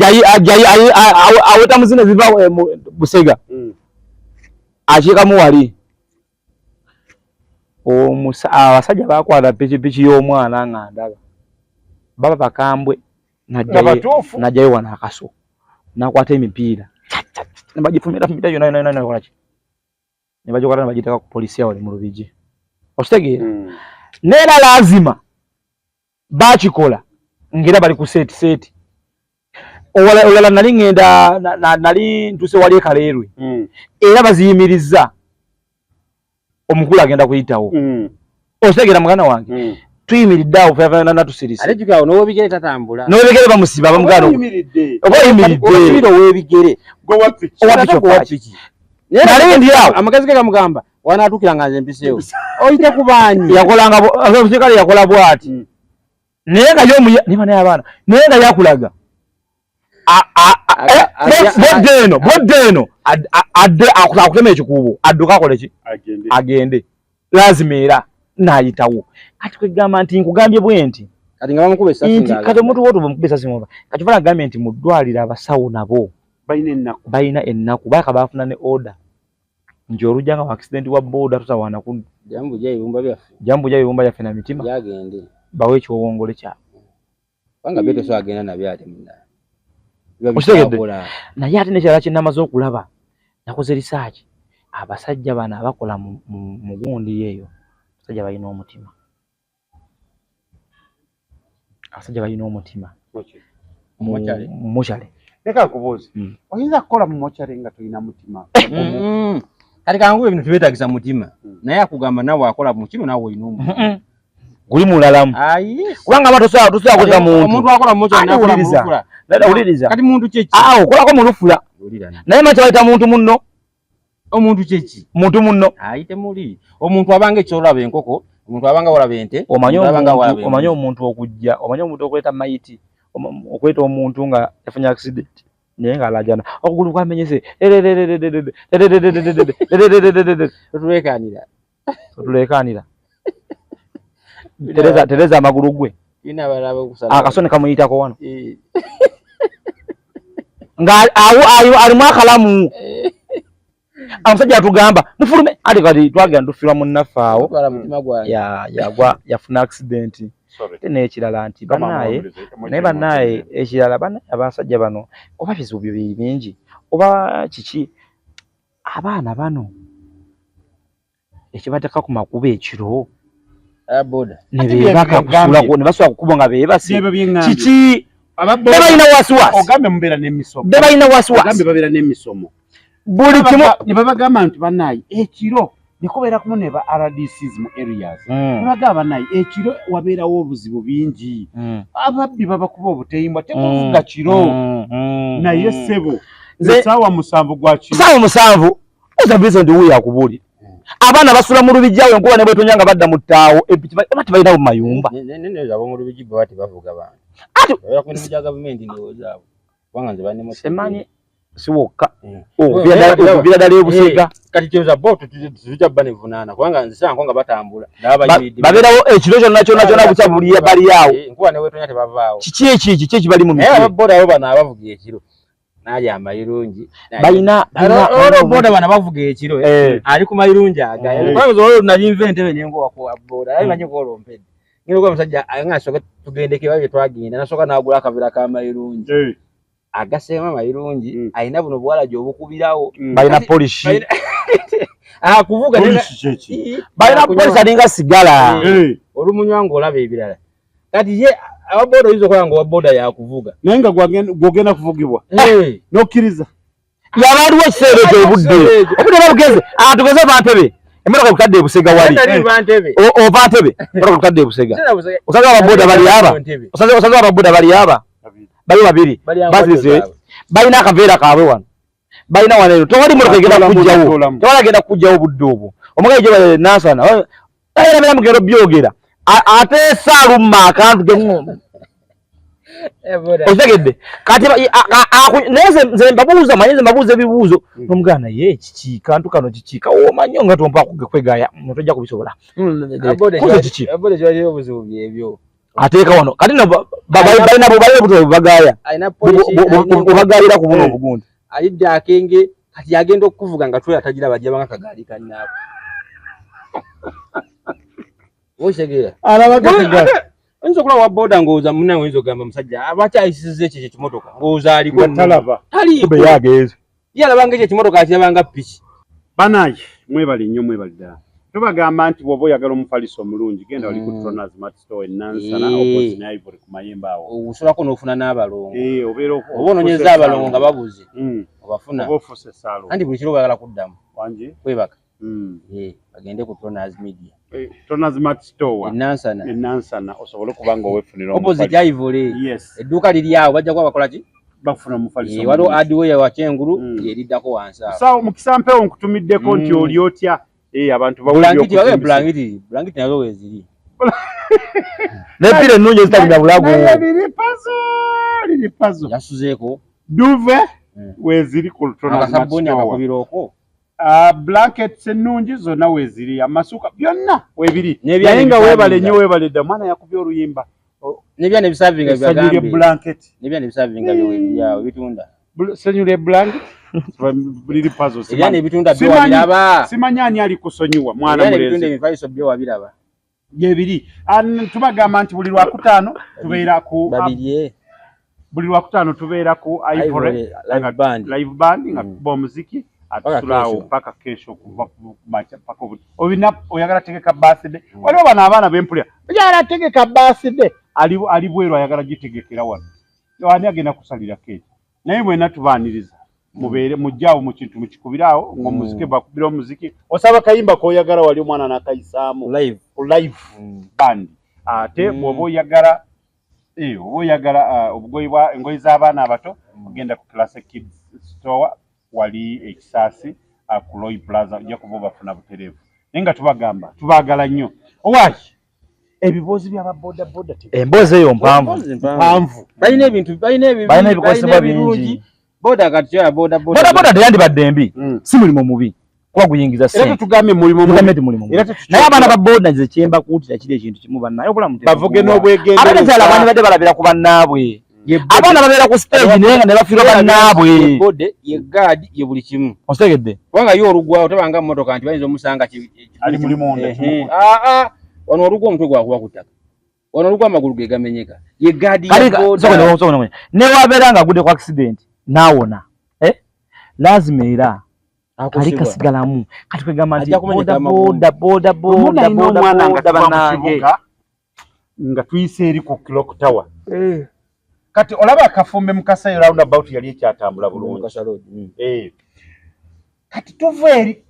aweta muzina ziva Busega akiikamu wali abasajja bakwata pikipiki y'omwana nga ndaba baba bakambwe najjayo wano akaso nakwata emipiira nebagifumira yonna nekolaki nebagikwata nebagiteeka ku polisi awo mu Lubigi okitegeera neera lazima bakikola ngera bali ku seeti olala nali ngenda nali ntuse wali Kaleerwe era baziyimirizza omukulu agenda kuyitawo okitegeera muganda wange tuyimiridde awo fena tusirisa alejjukaawo n'owebigere tatambula n'owebigere bamusiba bamugano oba oyimiridde owebigere owapiki nali ndi awo amagezi ge gamugamba wanaatuukira nga nze mpiseewo oyite ku baani yakolanga omuserikale yakola bw'ati naye nga niba naye abaana naye nga yakulaga bodde eno adde akutema ekikuubo adduka akoleki agende lazima era naayitawo kati kwegamba nti nkugambye bwe nti kati nga bamukuba essasi kati omuntu wotu bamukuba essasi muba kati fana agambye nti mu ddwaliro abasawo nabo balina ennaku baaka baafuna ne order nti olujja nga accident wa boda tutawaana ku jambu gya bibumba byaffe na mitima byagende bawe ekiwowongole kyabwe kubanga byo teso agenda nabyo ate munna naye ate nekyala kyenamaze okulaba nakoze risaaki abasajja bano abakola mu gundi eyo abasajja balina omutima mumokyale leka nkubuuze oyinza kukola mu mokyale nga tolina mutima kati kanguba ebintu tebyetagisa mutima naye akugamba nawe akola mu kino nawe olina omutima guli mulalamu kubanga aba tosobola kukoza omuntu akola mu mokyale nakola mu lufula uliriza kati muntu kyeki okolako mu lufula naye manyi kyawayita muntu munno omuntu kyeki muntu munno ayite muli omuntu abanga ekyolaba enkoko omuntu abanga walaba ente omanyi omuntu okujja omanyi omuntu okuleeta mayiti okuleeta omuntu nga yafunye accident naye ng'alajana okugulu kwamenyese otulekanira tereza amagulu gwe akasone kamuyitako wano nga alimu akalamu amusajja atugamba mufulume ate kati twagenda tufirwa munnaffe awo yafuna accident n'ekirala nti bannaye ekirala bannaye abasajja bano oba bizibu byo bingi oba kiki abaana bano ekibateeka ku makubo ekiro nebeebaka kusulako ne basobola kukuba nga beebase kiki bebalina babeera n'emisomo buli kimu ne babagamba nti bannaye ekiro nikubeera kumu ne ba RDCs mu areas nebagamba bannaye ekiro wabeerawo obuzibu bingi ababbi babakuba obuteyimbwa tekuvuga kiro naye ssebo essaawa 7 gwa kiro essaawa 7 oza Vincent wuyo akubuulira Abaana basula mu lubijjawe enkuba ne bwetonyanga badda mu ttaawo ebati balina mu mayumba. Nene abo mu lubijji bwati bavuga bantu. Ati oya ku nibijja government ndowooza abo. Kubanga nze banne mu semanyi siwokka. Bira dali Busega. Kati kyoza boto tujja bane vunana kubanga nze sanko nga batambula. Baberawo ekiro kyonna kyonna bukyabulira bali awo. Enkuba ne bwetonya tebavaawo. Kiki ekibali mu miti. Boda abo bana abavuga ekiro. Naali amayirungi balina boda bana bavuga ekiro ali ku mayirungi aga kwanza olwo nali invente benyengo wako boda ali manye ko lompede ngiro kwa musajja angasoka tugendeke babe twagenda nasoka nagula akavira ka mayirungi agasema mayirungi aina buno bwala jo bukubirawo balina polish kuvuga balina polish alinga sigala olumunywango olabe ebirala kati ye ababoda hizo kwa ngo boda ya kuvuga nenga gwogena kuvugibwa nokiriza yabaliwo ekiseera ekyo obudde babugeze tugeze bantebe emotoka bukadde Busega wali ova ntebe emotoka bukadde Busega osaza ababoda bali aba osaza ababoda bali aba bali babiri bazize balina akaveera kaabwe wano balina wano tewali motoka egenda kujjawo tewali agenda kujjawo budde obwo omugayi gye bali nasana era mugero byogera ate saluma akantu gemu otegedde kati neze mbabuuza manyize mbabuuza ebibuuzo nomugana ye kiki kantu kano kikiika omanyo nga tompa kwegaya notojja kubisobola ateeka wano kati balina buto bagaya obagayira ku buno obugundi alidde akenge kati yagenda okuvuga nga twe atagira bajja banga kagaali kannaabo Oshegera. Enzo kula wa boda ngoza munna wenzo gamba musajja abacha ayisize ekyo kimotoka ngoza aliko talaba tali kube yageze yala bange ekyo kimotoka akirabanga piki banaye mwebali nnyo mwebali da tubagamba nti bwoba oyagala omufaliso omulungi genda wali ku Tronaz Mart Store Nansana opposite na Ivory ku mayemba awo usulako n'ofuna n'abalongo obeera obononyeza abalongo nga babuze obafuna obofuse salo andi buli kiro bagala kuddamu wanje kwebaka bagende ku Tronaz Media Tronaz Mart Store Nansana osobola kubanga owefunira opposite ya Ivory edduuka liri awo bajja kuba bakola ki bafuna omufaliso waliwo adway wa Kyengulu yeriddako wansi awo sawa mukisampewo nkutumiddeko nti oli otya abantu bawulira blanketi nazo weziri nepire nnungi ezitali na bulago liri pazo yasuzeeko duve weziri ku Tronaz Mart Store akakubiroko blankets ennungi zonna weziri amasuka byonna webiri naye nga weebale nnyo weebalidda mwana yakubya oluyimba nebya nebisavinga byagambe blanket nebya nebisavinga byawe bitunda senyule blanket liri puzzle nebya nebitunda byo wabiraba simanyani ali kusonyiwa mwana mulezi nebitunda emifaliso byo wabiraba yebiri tubagamba nti buli lwakutaano tubeera ku babiri buli lwakutaano tubeera ku Ivory live band nga kuba omuziki atulawo paka kesho kuva kumacha paka obina oyagala tegeka birthday waliwo bana abaana bempulira oyagala tegeka birthday ali bweru ayagala gitegekera wano ani agenda kusalira keke naye mwena tubaniriza mubeere mujjawo mu kintu mukikubirawo ng'omuziki bakubira omuziki osaba kayimba koyagala wali omwana nakayisaamu live band ate bwoba oyagala obugoyi bwa engoyi z'abaana abato ogenda ku Classic Kids Store wali ekisasi ku Roy Plaza ojja kuba bafuna butereevu naye nga tubagamba tubagala nnyo owaayi ebibozi by'aba boda emboozi eyo mpanvu balina ebintu balina ebikozesebwa bingi boda kati ya boda teyandibadde mbi si mulimu mubi kuba guyingiza era tugambe mulimu naye abaana ba boda nze kyemba kuwutira kiri ekintu kimu bannaye okulamu bavuge n'obwegendereza abana kyala abandi badde balabira ku bannaabwe abaana babeera ku stage naye nga ne bafiirwa bannaabwe bode ye guard ye buli kimu otegedde kubanga yo olugwawo tebanga mmotoka nti bayinza omusanga ali mulimu wano olugwa omutwe gwakuba ku ttaka wano olugwa amagulu ge gamenyeka ye guard newabeera nga agudde ku accident naawona lazima era kali kasigalamu kati kwegamba nti boda bannange nga tuyise eri ku Clock Tower kati olaba akafumbe mukasayo roundabout yali ekyatambula bulungi kati tuva eri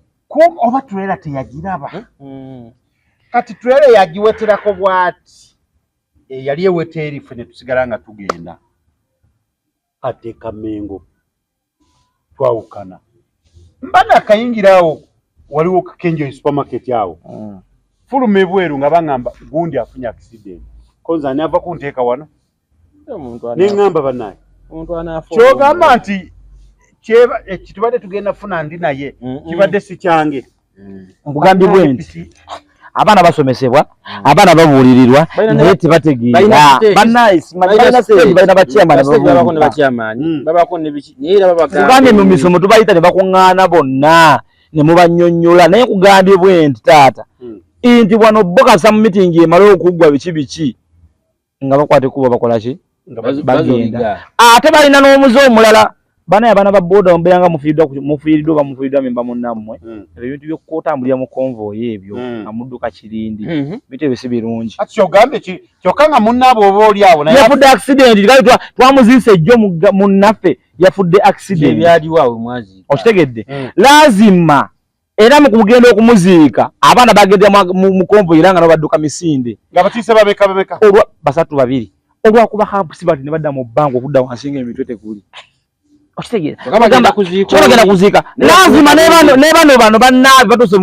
oba tulera teyagiraba kati tulera yagiweterako bwati yali eweta eri ffe ne tusigala nga tugenda ate Kamengo twawukana mbana akayingirawo waliwo Kenjo supermarket awo fuluma ebweru nga bangamba gundi afunye accident konza ne ava kunteeka wano ne ngamba banaye kyogamba nti kyeba ekitubadde tugenda funa ndi naye kibadde si kyange nkugambye bwe nti abaana basomesebwa abaana babuulirirwa naye tebategeera balina bakyamani mu misomo tubayita ne bakuŋŋaana bonna ne mubannyonnyola naye nkugambye bwe nti taata nti wano bokasa mu mitingi emala okuggwa biki nga bakwate kuba bakolaki bagenda ate balina n'omuze omulala banaye abaana ba boda ombeera nga mufiiriddwa bamufiiriddwa memba munnammwe ebintu by'okutambulira mu konvoyi ebyo nga mudduka kirindi bintu ebyo si birungi ati kyogambye kyokka nga munnaabo oba oli awo yafudde accident kale twamuziisa ejjo munnaffe yafudde accident ebyaliwawe mwazi okitegedde lazima era mu kugenda okumuziika abaana bagendera mu konvoyi era nga nabo badduka misinde nga batiise bameka olwa basatu babiri olwakuba hampusi bati ne badda mu bbanga okudda wansi ng'emitwe tekuli okitegeera kuziika lazima ne bano bannaabe batuuse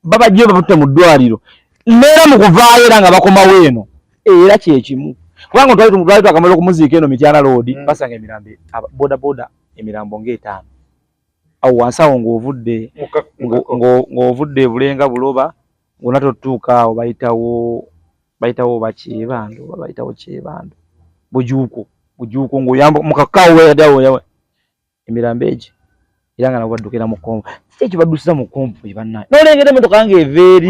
babajje babatte mu ddwaliro neera mu kuvaayo era nga bakomawo eno era kyekimu kubanga twali twakamala okumuziika eno Mityana Road basanga emirambo bodaboda emirambo ng'etaano awo wansi awo ng'ovudde Bulenga Buloba ng'onata otutuuka awo bayitawo bakyebando bayitawo kyebando bujuuko ng'oyamba mukakaawo weeyadawo emirambo egi era nga nabo baddukira mu konvo ekyo baddusiza mu konvo bannaye n'olengera emmotoka nga eva eri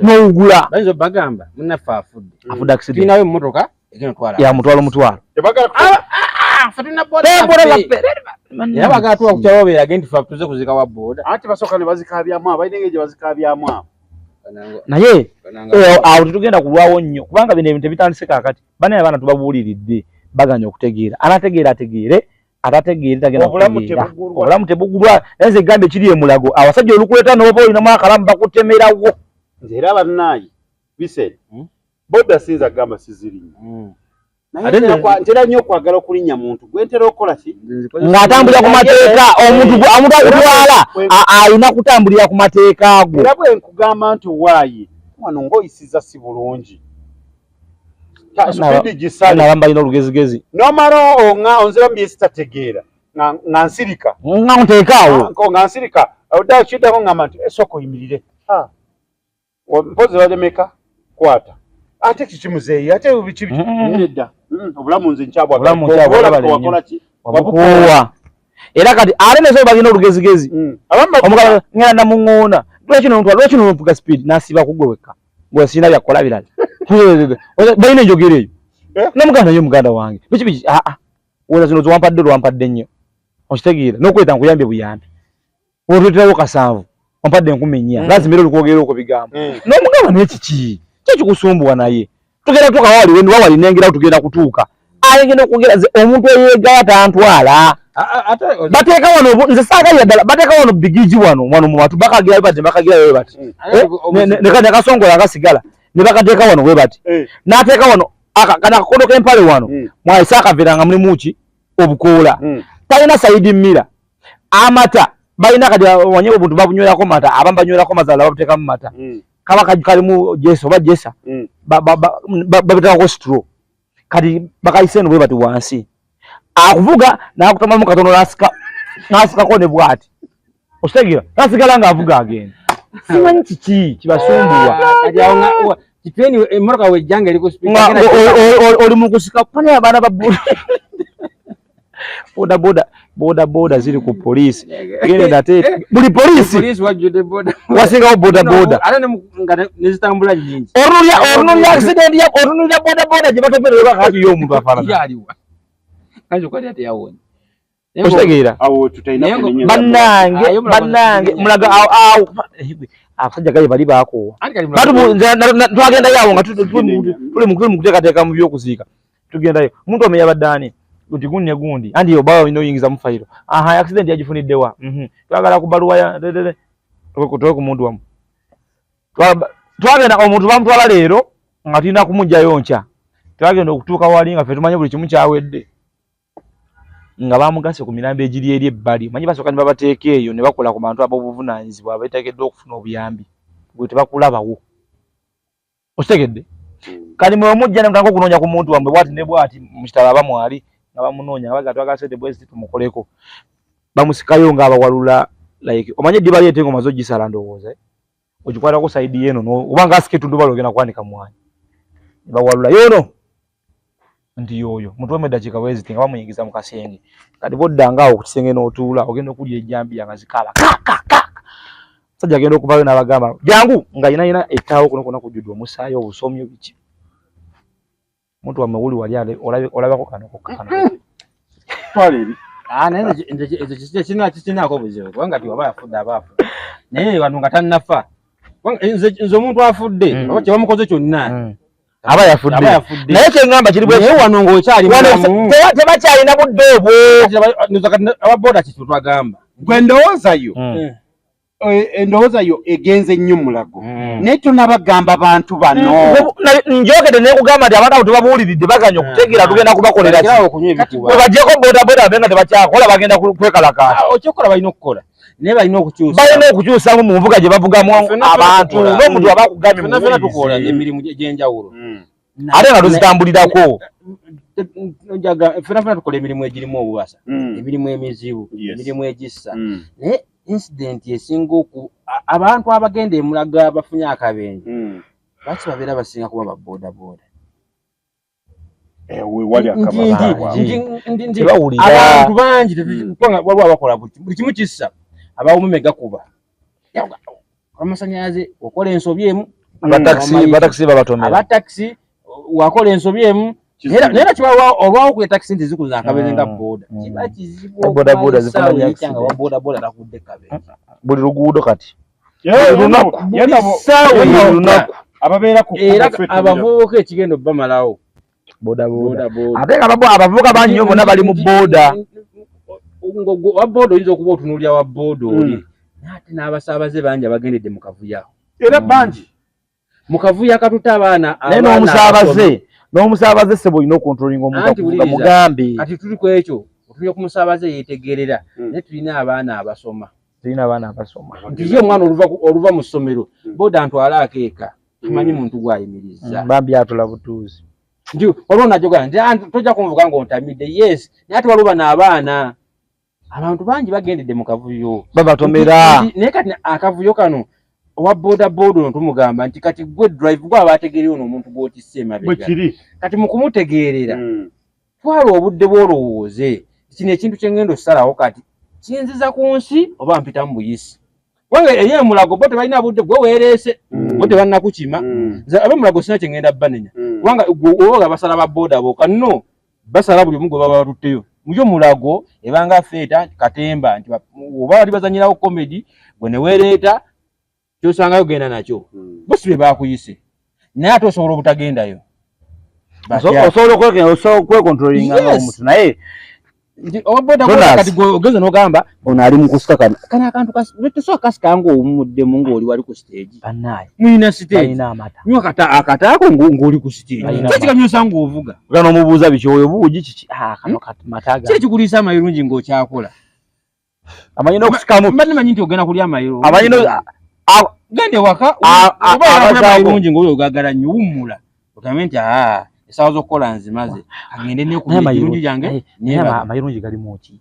n'owugula bagamba munnaffe afudde accident tulinawo emmotoka ya mutwalo era bagala tuwa kukyalo babeerage nti ffe tuze kuzika wa booda ate basooka ne bazikaabyamu abalina engeri gye bazikaabyamu awo naye awo tetugenda kulwawo nnyo kubanga bino ebintu ebitandise kaakati banaye abaana tubabuuliridde baganya okutegeera anategeera ategeere atategeere tagenda kutegeera obulamu tebugulwa naye nze eggambe ekiri emulago abasajja olukuleeta n'oba olinamu akalamu bakutemerawo nze era bannaayi bisere boda sinza agamba sizirinya ntera nnyo okwagala okulinnya muntu gwentera okukola ki ng'atambulira ku mateeka omuntu akutwala alina kutambulira ku mateeka go era bwe nkugamba nti waayi wano ng'oyisiza si bulungi naba mbalina olugezigezi nomala onzira mu byesitategeera nga nsirika nga nteekaawo nga nsirika odda kiddako ngamba nti esooka oyimirire mpozi balemeka kwata ate kikimuzeeyi ate biki nedda obulamu nze nkyabwawabukuwa era kati ate neso bagina olugezigezi omugala ngenda namuŋoona lwaki nompuga speed nasiba kugwe wekka gwe sirina byakola birala balina enjogera eyo nomuganda naye muganda wange biki wona zino ziwampadde nnyo okitegeera n'okweta nkuyambye buyambi olweterawo kasanvu wampadde 10 lazima era olikwogera okwo bigambo n'omugamba naye kiki kyekikusumbuwa naye tugenda kutuuka wawali nengerawo tugenda kutuuka ayegenda okwogera nze omuntu eyeegawa tantwala bateeka wano nze saagayira ddala bateeka wano bigiji wano mu matu bakagirayo bati bakagirayo bati nekasongola ngasigala ne bakateeka wano we bati n'ateeka wano kana akakondo k'empale wano mwayise akaveera nga mulimu ki obukoola talina sayidi mmira amata balina kati wanyebwa obuntu babunywelako mata abamu banywerako mazala babuteekamu mata kaba kalimu jesa oba jesa babiteekako stro kati bakayise eno bwe bati wansi akuvuga nakutamamu katono nasikako ne bwati okitegeera nasigala ng'avuga agenda simanyi kiki kibasumbuwa kitweni emmotoka wejjanga eriko oli mu kusika pane abaana ba boda ziri ku polisi genda ate buli polisi wasingawo boda nezitambula nyingi olunulya accident ya olunulya boda gye batomererwa kati yo omuntu afaanana okitegeera bannange mulaga awo abasajja gaye bali bakoowa twagendayo awo nga tuli mu kuteekateeka mu by'okuziika tugendayo omuntu omu yabaddaani nti gundi anti oba olina oyingiza mu fayiro accident yagifuniddewa twagala ku baluwa towe ku muntu wamu twagenda omuntu bamutwala leero nga tulina kumugjayo nkya twagenda okutuuka wali nga ffe tumanye buli kimu kyawedde nga bamugase ku mirambo egiri eri ebbali manyi basooka ne babateeka eyo ne bakola ku bantu ab'obuvunaanyizibwa abeeteekeddwa okufuna obuyambi bwe tebakulabawo okitegedde kali mwe mujja ne mutandika okunoonya ku muntu wamwe bwati ne bwati mu kitala bamwali nga bamunoonya nga baga twagala sente bwezi tumukoleko bamusikayo nga abawalula like omanye eddiba lyete engoma zo gisala ndowooza ogikwatako sayidi yeno oba nga asika etundu balo ogenda kwanika mwanyi ne bawalula yono nti yoyo muntu wemu eddakiika bweziti nga bamuyingiza mu kasenge kati boddanga awo ku kisenge n'otuula ogenda okulya ejjambiya nga zikaaba sajja agenda okuvaayo n'abagamba jangu nga yina ettaawo kuno kona kujjudde omusaayi obusomyo biki muntu wammwe wuli wali olabako kano kinaako obuzibu kubanga ti waba yafudde aba afudde naye wano nga tannafa nze omuntu afudde oba kyebamukoze kyonna aba yafudde naye kyeŋŋamba kiri bwe wano ng'okyali tebakyalina budde obwo ababoda kiki twagamba gwe endowooza yo egenze nnyo mulago naye tonabagamba abantu bano njogedde nekugamba nti abantu abo tebabuuliridde baganya okutegeera tugenda kubakolera bwe bagyeko bodaboda babe nga tebakyakola bagenda kwekalakaasa okyokola balina okukola naye balina okukyusamu mu nvuga gye bavugamu abantu n'omuntu aba akugambye fena tukola emirimu gy'enjawulo ate nga tuzitambulirako fena tukola emirimu egirimu obubasa emirimu emizibu emirimu egissa naye incident esinga abantu abagenda emulaga bafunye akabenje lwaki babeera basinga kuba babodaboda abantu bangi waliwo abakola buli kimu kissa abawumume gakuba amasanyalaze okola ensobi emu abatakisi babatomera abatakisi wakola ensobi emu naye nakibawa olwawo ku etakisi nti zikuza akabenje nga boda kiba kizibu okumayisawo wabodaboda takudde kabenje buli luguudo kati era abavubuka ekigendo bamalawo bodaboda ate nga abavubuka bangi nnyo bonna bali mu boda waboda oyinza okuba otunuulira wa boda oli ate n'abasaabaze bangi abagendedde mu kavuya era bangi mu kavuya katuta abaana naye n'omusaabaze sebo olina okontrolinga omuntu mugambe kati tuli ku ekyo otulina ku musaabaze yeetegerera naye tulina abaana abasoma nti ye omwana oluva mu ssomero boda ntwala akeeka tumanyi muntu gwayimiriza bambi atula butuuzi nti olwo najogala nti tojja kunvuga ng'ontamidde yes naye ate waliwo bano abaana abantu bangi bagendedde mu kavuyo babatomera naye kati akavuyo kano owa bodaboda ono tumugamba nti kati gwe drive gwaba ategeerera ono omuntu gw'otisse emabega kati mu kumutegeerera twala obudde bw'olowooze kino ekintu kye ngenda ossalawo kati kiyinziza ku nsi oba mpita mu buyisi kubanga eri emulago bo tebalina budde gwe weereese bo tebannakukima nze ab'emulago sina kye ngenda banenya kubanga oba basala ba boda bokka nno basala buli omu gwe baba batutteyo muyo mulago ebanga feeta katemba nti oba bali bazanyirawo komedi gwe ne weereeta kyosangayo genda nakyo bo si be bakuyise naye ate osobola obutagendayo osobola okwekontrolinga omuntu naye owabodaboda kati ogeza n'ogamba ono ali mu kusika kana akantu tesobola kasika ng'owumuddemu ng'oli wali ku stage muyina stage nywa akataako ng'oli ku stage kyekikamyosa ng'ovuga n'omubuuza bikyoyo buugi kiki kano mataga ki ekikuliisa amayirungi ng'okyakola amanyi n'okusikamu manyi nti ogenda kulya amayiro amanyi gende waka oba amayirungi ng'oli ogagala nnyo wummula ogambe nti esawa z'okukola nzimaze agende nekulya ekirungi kyange amayirungi galimu ki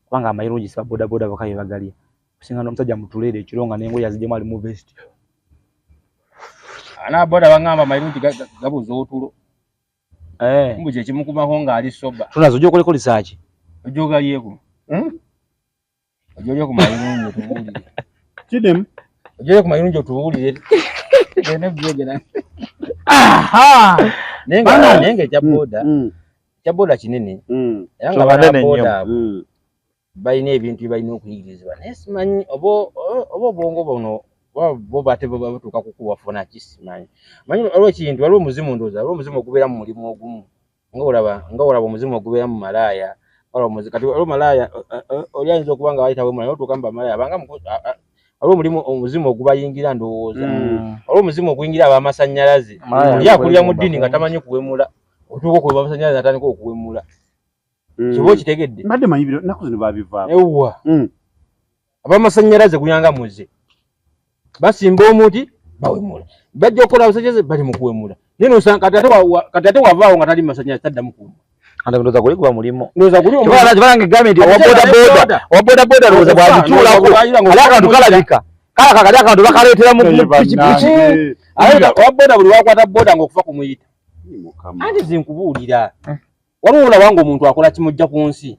kubanga amayirungi siba bodaboda baka bye bagalya kusinga n'omusajja mutuleere ekiro nga n'engoye azigyemu ali mu vesti anaboda bangamba amayirungi gabuza otulo mbuzi ekimukumako ng'ali soba tunazo ojja okolekolesa ki ojja ogalyeko ojja olye ku mayirungi otubuulire kidemu ojja olye ku mayirungi otubuulire genda byogera naye nga ekyaboda kinene era nga banaboda balina ebintu byebalina okuyigirizibwa naye simanyi oba obwongo buno bo bate batuuka kukuwafuna kisimanyi manyi waliwo ekintu waliwo omuzimu ndooza waliwo omuzimu ogubeera mu mulimu ogumu nga olaba omuzimu ogubeera mu malaaya kati waliwo malaaya oli ayinza okuba nga bayitawo malaaya otuuka mu bamalaaya waliwo omuzimu ogubayingira ndowooza waliwo omuzimu oguyingira ab'amasannyalaze oli akulira mu ddiini nga tamanyi kuwemula otuuka okuba amasannyalaze atandika okuwemula kibo kitegedde mbadde manyi biro naku zino babivaamu ewa abamasanyalaze kuyanga muze basimba omuti bawemula bajja okukola abasajjaze bali mu kuwemula nino usanga kati ate wavaawo nga tali masanyalaze taddamu kuwemula anda ndoza kuli kwa mulimo ndoza kuli kibange government wa boda boda ndoza bwabitulako alaka ndukalabika kala kakali akantu bakaleetera mu pikipiki wa boda buli wakwata boda ng'okufa kumuyita ate zinkubuulira waliwo olaba ng'omuntu akola kimujja ku nsi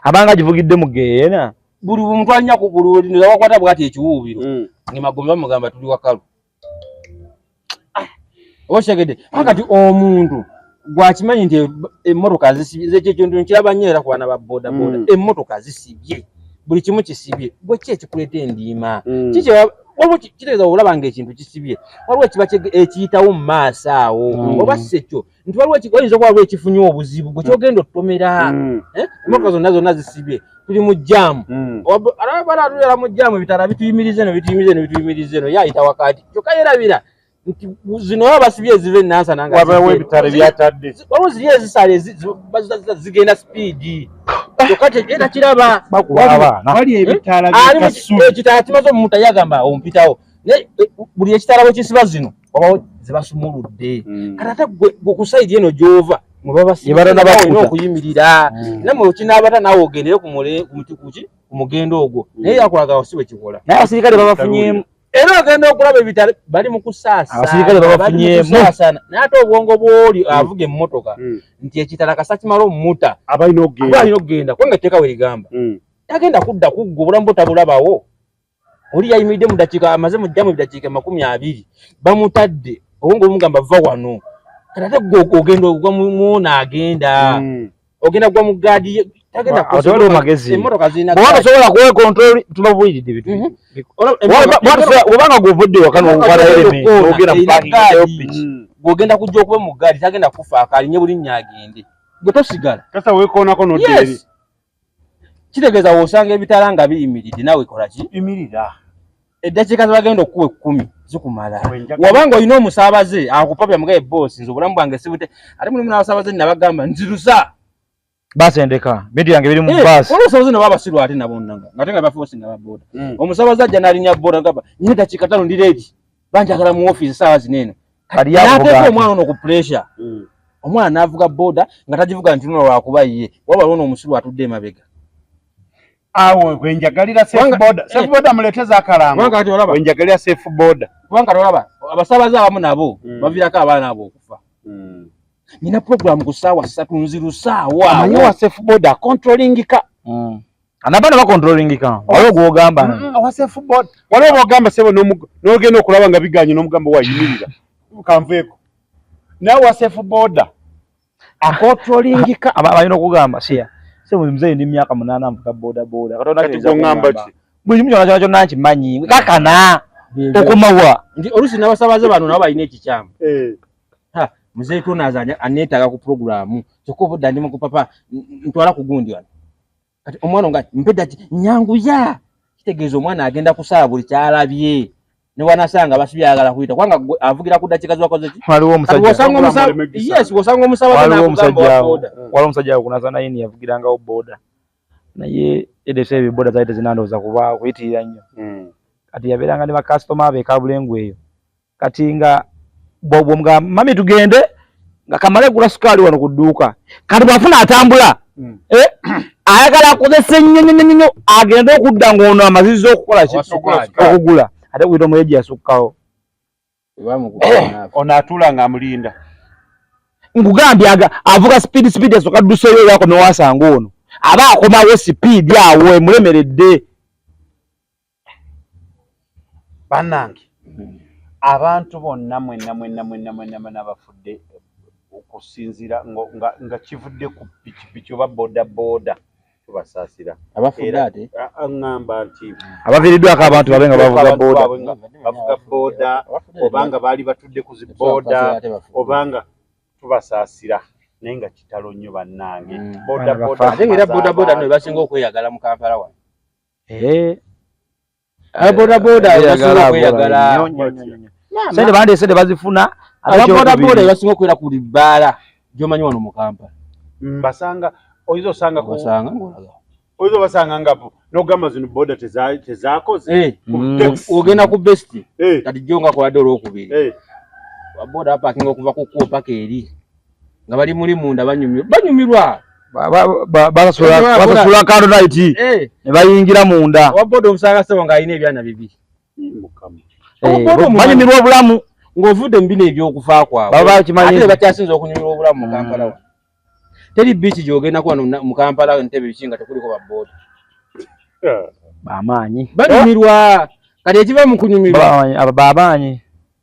abanga givugidde mu geena buli muntu alina ku buli ndoza wakwata bwati ekiwuubiro ng'emagombe bamugamba tuli wakalu oshegedde akati omuntu gwakimanyi nti emmotoka zisibye ekintu nkiraba nnyo era ku baana ba boda boda emmotoka zisibye buli kimu kisibye gwe ki ekikuleeta endiima waliwo kitegeeza olaba ng'ekintu kisibye waliwo ekiba ekiyitawo mu maaso awo oba si ekyo nti oyinza okuba waliwo ekifunye obuzibu gwe kyogenda otutomera emmotoka zonna zisibye tuli mu jjaamu bala atulera mu jjaamu ebitala bituyimiriza eno yayita wakati kyokka yerabira nti zino baba basibye eziva enansa wabawo ebitale byatadde waliwo ziri ezisale zigenda sipiidi kyokka era kiraba wali ebitala ekitala kimaze omuntu yagamba ompitawo buli ekitala bwe kisiba zino wabawo zibasumuludde kati ate gwe ku sayidi eno gy'ova mwebabaolina okuyimirira namwe okinaabata naawe ogendere ku mugendo ogwo naye yakulaga si bwe kikola naye abasirikale babafunyemu era ogenda okulaba ebitale bali mu kusaasana abasirikale babafunyemu naye ate obwongo bw'oli avuga emmotoka nti ekitala kasa kimala omumuta abalina okugenda kubanga etteeka we ligamba tagenda kudda kuggwa obulamu bwo tabulabawo oli yayimiridde mu ddakiika amaze mu jjamu eddakiika 20 bamutadde obwongo bumugamba va wano kati ate ogenda ogwa muona agenda ogenda gwa mu gaadi tagenda emmotoka zirina osobola kuwa control tubabuliridde bitu obanga gwovudde wakano ogenda gwogenda kujja okuba mu gaadi tagenda kufaako alinye bulinnya agende gwe tosigala kasa weekoonako n'oddeeri kitegeeza w'osanga ebitala nga biyimiridde naawe kola ki imirira eddakiika zebagenda okuwa 10 zikumala wabanga olina omusaabaze akupapya mugaye boosi nze obulamu bwange sibute ate mulimu n'abasaabaze nabagamba nzirusa basendeka bintu yange biri mu baasi olusobozi ne babasirwa ate nabo nnanga ngate nga bafuusi nga baboda omusaabaze ajja n'alinya boda ngamba nnyo eddakiika 5 ndi reedi banjagala mu ofiisi saawa zineeno n'ateeka omwana ono ku pressure omwana n'avuga boda nga tagivuga nti luno lwakuba ye waba lwona omusiru atudde emabega awo gwenjagalira safe boda muleteza akalango gwenjagalira safe boda kubanga olaba abasaabaze abamu nabo baviirako abaana abo okufa nina program ku ssaawa 3 nziru ssaawa amanyi wa safe boda controlling ka anabana ba controlling ka waliwo gwogamba wa safe boda waliwo bwogamba sebo n'ogenda okulaba nga biganye n'omugamba wayimirira kanveeko nawe wa safe boda controlling ka abalina okugamba siya sebo mzee ndi myaka 8 mvuga boda boda kati ngamba ki buli mujja nakyo nanchi manyi kakana okumawa ndi olusi n'abasaabaze bano nabo balina ekikyamu mzee tunazanya anetaga ku programu kyokko dandi mu kupapa ntwala kugundi wano kati omwana ngati mpeda nyanguya kitegeeza omwana agenda kusala buli kyalabye ne wanasanga basibyagala kuyita kwanga avugira ku dakiika zwakoze ki waliwo omusajja yes wasanga omusaabaze waliwo omusajja kunazana yini yavugiranga boda naye edese ebiboda zaite zinandoza kuba kuyitirira nnyo kati yabeeranga ne bakasitoma be kabulengu eyo kati nga bobo mga mami tugende nga kamale gula sukali wano ku dduuka kati bwafuna atambula ayagala akozesa nnyo agenda okudda ng'ono amazizo okukola okugula ate kuyita omuyeji yasukkawo ono atuula ng'amulinda nkugambye avuga speed esooka dduseeyo yako nowasanga ono aba akomawo speed awo emulemeredde bannange abantu bonna mwenna bafudde okusinziira nga kivudde ku pikipiki oba boda tubasaasira abafudde ate aŋŋamba nti abaviiriddwako abantu babe nga bavuga boda obanga baali batudde ku ziboda obanga tubasaasira naye nga kitalo nnyo bannange ate ng'era boda no basinga okweyagala mu Kampala wano boda basinga okweyagala sente bandesente bazifuna boda basinga okwera ku libbaala gy'omanyi wano mu Kampala mbasanga oizo sanga ko basanga ngolaga oizo basanga ngapo nogamba zino boda tezakoze ogenda ku best kati jonga ko adoro okubiri boda hapa kingo kuva kuko paka eri nga bali muri munda banyumirwa basula kando naiti ne bayingira munda wabodo musanga sebo nga ine ebyana bibiri mukama banyumirwa obulamu ng'ovudde mbino ebyokufa kwabwe baba kimanyi ate bakyasinza okunyumirwa obulamu mu Kampala teri bichi gyogenda kuba mu Kampala Entebbe bikinga tekuliko baboda bamaanyi banyumirwa kati ekiva mu kunyumirwa bamaanyi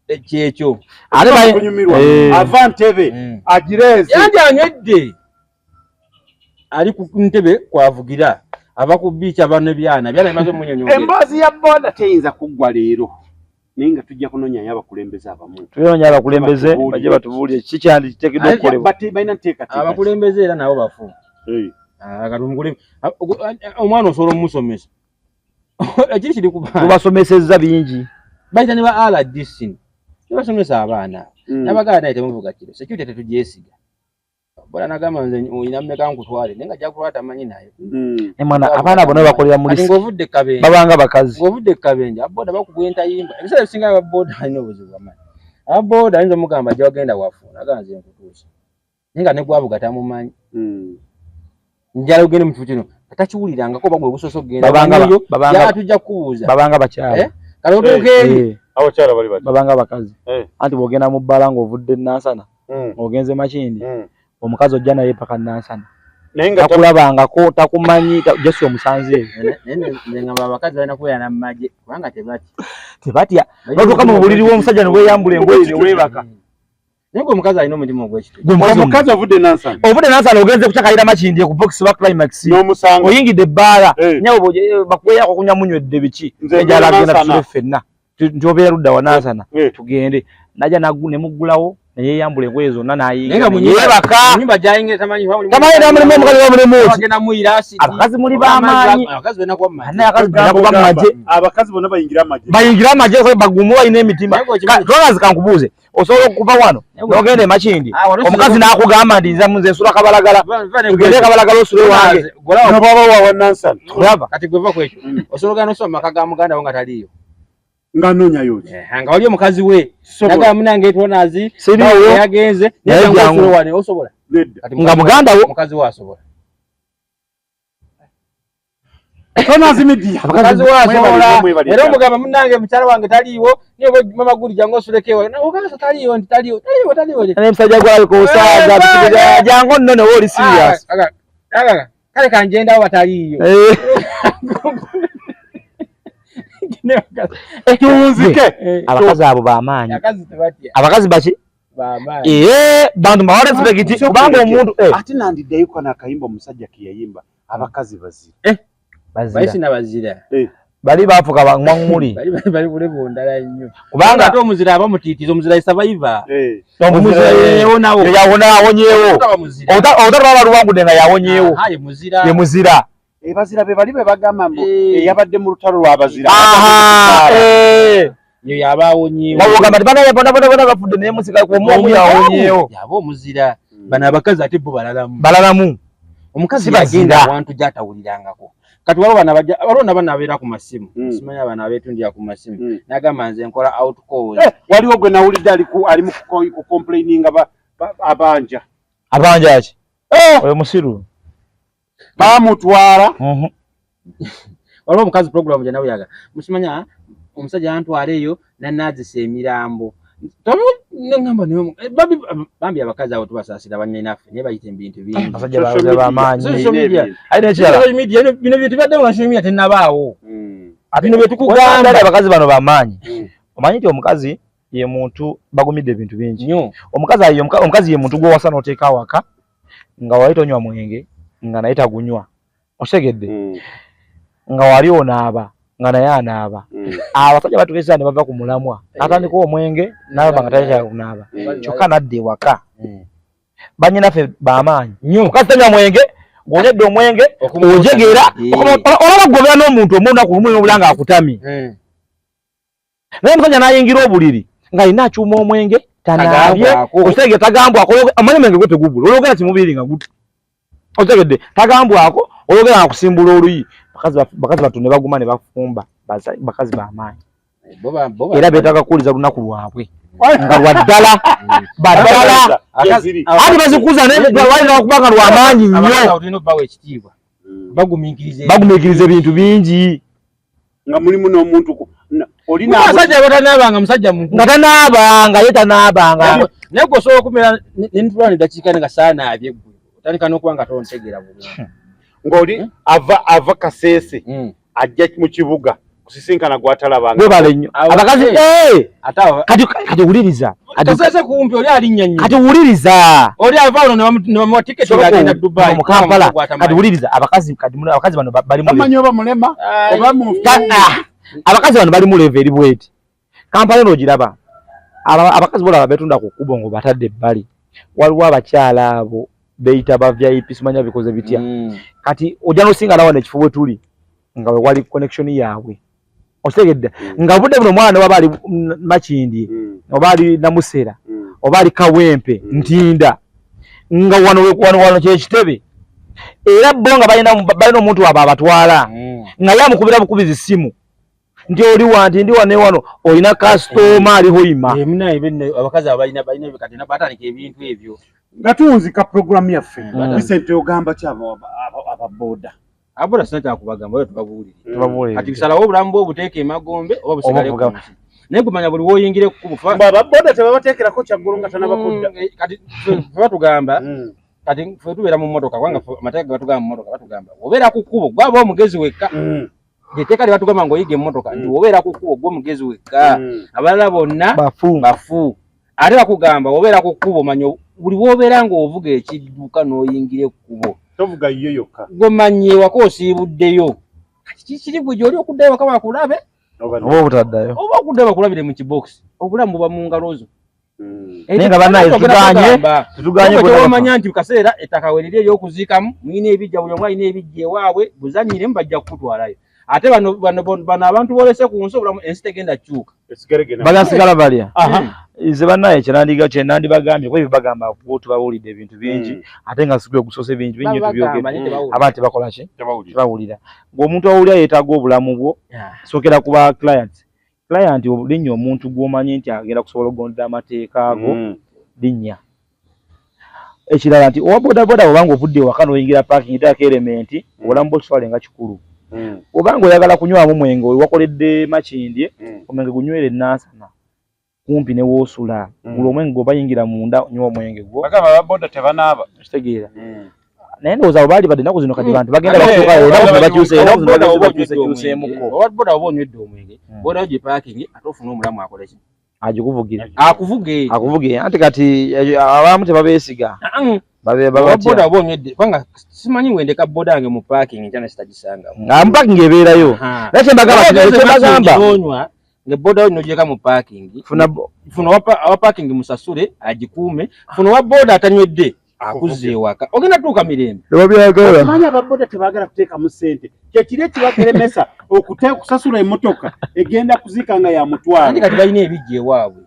ekyekyo ate bakunyumirwa ava Entebbe agireze yandi anywedde ali ku Entebbe kwavugira ava ku bichi abana byana bimaze munyonyogera emboozi ya boda teyinza kuggwa leero ninga tujja kunonya abakulembeze abamu tuyonya abakulembeze baje batubuulire kikyandi kitekedde okukolebwa bati bayina nteeka abakulembeze era nabo bafu akatumukule omwana osobola omusomesa ekiri kiri kuba tubasomesezza bingi bayita ne ba RDC tubasomesa abaana nabagala naye temuvuga kiro security tetugyesiga bola nagamba nze oyina mmeka nkutwale nenga jakutwala tamanyi nayo mwana abaana bonna bakolera muri ng'ovudde kabenje babanga bakazi ng'ovudde kabenje aboda bakugwenta yimba ebiseera bisinga ababoda alina obuzibu amanyi aboda ayinza omugamba gy'agenda wafuuna aganze nkutuusa nenga ne gwabuga tamumanyi njala ugende mu kifo kino atakiwulirangako bagwe obusoso kugenda tujja kubuuza babanga bakyala kale otuuka eri abakyala bali bati babanga bakazi anti bw'ogenda mu bbala ng'ovudde Nansana ogenze Makindi omukazi ojja naye paka Nansana takulabangako takumanyi jesi omusanze ngamba abakazi balina kubeera n'amagye kubanga tebatya batuuka mu buliri w'omusajja ne weeyambula engoye ne weebaka naye omukazi alina omutima ogw'ekituufu omukazi ovudde Nansana ogenze kukyakayira Makindi ku box ba Climax oyingidde ebbaala nyawo bakubeyako kunywa munywedde biki enjala agenda tusule ffenna nti obeera ludda wa Nansana tugende najja ne muggulawo neyeyambula engoye zonna nayingaebaka nyumba gyayingira tamanyi tamulimu omukazi wamulimu agenda muyira asidi abakazi muli bamaanyi abakazi bena kuba mmaji kuba mmaje abakazi bonna bayingira amagye bagumu balina emitima tonazi kankubuuze osobola okuva wano nogenda e Makindi omukazi n'akugamba nti nze nsula Kabalagala tugende Kabalagala osule wange nobaba wawa Nansana kati gweva kwekyo osobola ogenda nosoma maka ga muganda wo nga taliyo nga nonya yote nga wali omukazi we naga munange tonazi yagenze n'ejangu wane osobola nga muganda wo mukazi wa asobola tonazi media mukazi wa asobola era omugamba munange mukyala wange taliiwo niyo mama guli jangu osulekewo ogaso taliiwo nti taliiwo n'emusajja gwawe kosaaga bitiga jangu nno ne woli serious kale kanjendawo bataliiyo tunzike abakazi abo bamaanyi abakazi baki bantu bawa respect kubanga omuntu ate nandiddeyo kana akayimba omusajja keyayimba abakazi bazira bali bafuka bamwanguli bali kulebo ndala nnyo kubanga ate omuzira abamutiitiza omuzira survivor omuzira yewonawo yawonyeewo otatwala luwangudde nga yawonyeewo ye muzira bazira be bali be bagamba mbu eyabadde mu lutalo lw'abazira yo yabawonyeewo bagamba nti banaye bona bafudde naye musika omu yawonyeewo yaba omuzira bano abakazi ate bo balalamu omukazi yagenda awantu gy'atawulirangako kati waliwo bana abeera ku masimu simanyi abana abeetundira ku masimu nagamba nze nkola out calls waliwo gwe nawulidde ali mu complaininga abanja ki oyo musiru bamutwala waliwo omukazi program gye nawe yaga musimanya omusajja yantwala eyo nanazisa emirambo ngamba bambi abakazi abo tubasaasira bannenaffe naye bayita ebintu bingi abasajja bamaanyi bino bintu byadde mu social media tennabaawo bino byetukugamba abakazi bano bamaanyi omanyi nti omukazi ye muntu bagumidde ebintu bingi omukazi ye muntu gw'owasa n'oteeka awaka nga wali tonywa mwenge nga naye tagunywa otegedde nga wali onaaba nga naye anaaba abasajja batukisa ne bava ku mulamwa atandika omwenge naaba nga takyala kunaaba kyokka nadda ewaka bannyinaffe bamaanyi mukazi tanywa mwenge ng'onyedde omwenge ojegera olaba gobera n'omuntu omunaku lumu n'obula nga akutamye naye omusajja n'ayingira obuliri ng'alina akyuma omwenge tanaabye otegere tagambwako amanyi omwenge gwe tegubula olwogera kimubiri nga guti otegedde tagambwako oyogera kusimbula oluyi bakazi batune baguma ne bafumba bakazi bamaanyi era beetaaga kuwuliza lunaku lwabwe nga lwaddala baddala ati bazikuza walina okubanga lwamaanyi nnyo bagumiikiriza ebintu bingi nga mulimu n'omuntu olina abasajja batanaabanga musajja muntu nga tanaabanga ye tanaabanga naye osobola okumera n'entula ne dakiika nga saanaabye ggwe otandika n'okuba nga tontegeera bulungi ng'oli ava Kaseese ajja mu kibuga kusisinkana gwatalabanga webale nnyo abakazi kati wuliriza Kaseese kumpi oli alinnya nnyo kati wuliriza oli ava ono ne bamuwa tiketi agenda Dubai mu Kampala kati wuliriza abakazi bano bali mu tamanyi oba mulema oba mu abakazi bano bali mu level eri bweti Kampala eno ogiraba abakazi bolaba betunda ku kubo ngo batadde ebbali waliwo abakyala abo beyita ba VIP simanya bikoze bitya kati ojja nosinga nawo n'ekifo bwe tuli nga wali connection yaabwe otegedde nga budde buno mwana oba ali Makindi oba ali Namusera oba ali Kawempe Ntinda nga wano kyekitebe era bo nga balina omuntu waabwe abatwala nga yamukubira bukubizi simu nti oli wanti ndi wane wano olina customer aliho ima abakazi abalina kati batandika ebintu ebyo gatunzi ka program yaffe Vincent ogamba kyabo ababoda aboda sina kyakubagamba oyo tubabuulire kati kisalawo obulamu bwo obuteeka emagombe oba busigale ku nsi naye kumanya buli woyingire kukubufa ababoda tebabateekerako kyaggulu nga tanabakudda kati batugamba kati ffe tubeera mu mmotoka kubanga amateeka gatugamba mu mmotoka batugamba obeera ku kkubo gwaba omugezi wekka etteeka lyebatugamba ng'oyiga emmotoka nti obeera ku kkubo gwe omugezi wekka abalala bonna bafu ate bakugamba obeera ku kkubo manya buli wobeera ng'ovuga ekidduka n'oyingire ekkubo tovuga yo yokka gomanye ewaka osiibuddeyo kiri gwe gy'oli okuddayo waka bakulabe oba obutaddayo oba okuddayo bakulabire mu kibokisi obulamu buba mu ngalo zo naye nga bannaye tutuganye omanya nti kaseera ettaka weriri ery'okuziikamu mulina ebijja buli omu alina ebijja ewaabwe buzanyiremu bajja kukutwalayo ate bano abantu boolese ku nsi obulamu ensi tegenda kyuka bagasigala balya nze bannaye kyenandibagambye kuba ebibagamba tubabuulidde ebintu bingi ate nga sikwe okusosa ebintu bingi tubyogedde abantu tebakola ki tebawulira ng'omuntu awulira yeetaaga obulamu bwo sookera ku ba client linnya omuntu gw'omanyi nti agenda kusobola okugondera amateeka ago linnya ekirala nti owa bodaboda obanga ovudde ewaka n'oyingira parking etaako elementi obulamu bwo kiswale nga kikulu obanga oyagala kunywamu mwenge wakoledde Makindye omwenge gunywere Nansana kumpi ne woosula gula omwenge gwobayingira munda nywa omwenge gwo bagamba ababoda tebanaaba kitegeera naye ndowooza abo baali badde ennaku zino kati bantu bagenda bakyuseemuko owaboda oba onywedde omwenge bodayo gye paakingi ate ofuna omulamu akoleki agikuvugira akuvuge anti kati abamu tebabeesiga boda oba onywedde kubanga simanyi wendeka boda yange mu paakingi nkyana sitagisangamu mu paakingi ebeerayo naye kyembagamba onywa ngeboda yo nojeka mu paakingi funa wa paakingi musasule agikuume funa wa boda atanywedde akuzze ewaka ogenda tuuka mirembe omanyi ababoda tebaagala kuteekamu ssente kyekiri ekibakeremesa okusasula emmotoka egenda kuziika nga ya mutwalo andi kati balina ebijja ewaabwe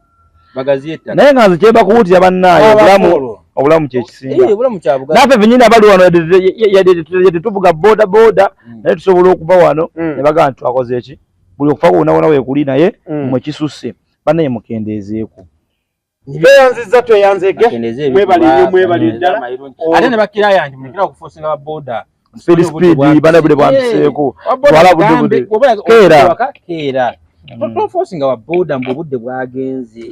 bagazieta naye nga nze kyeba kuwulira bannaye obulamu kyekisinga naffe fenyini abali wano yadde tuvuga boda naye tusobola okuva wano ne bagamba nti twakoze eki buli okufa kwonawona weekuli naye mwekisusse bannaye mukendeezeeku tweyanzege mwebali ddala ate ne bakiraya nti mulekera okufosinga baboda speed bana bude bwambiseeko twala budde keera tofosinga baboda mbu obudde bwagenze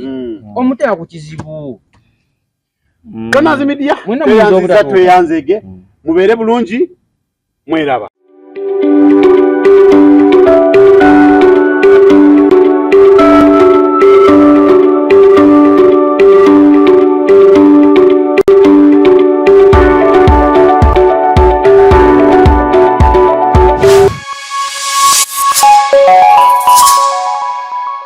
omuteeka ku kizibu Tonazi Media tweyanzege mubeere bulungi mweraba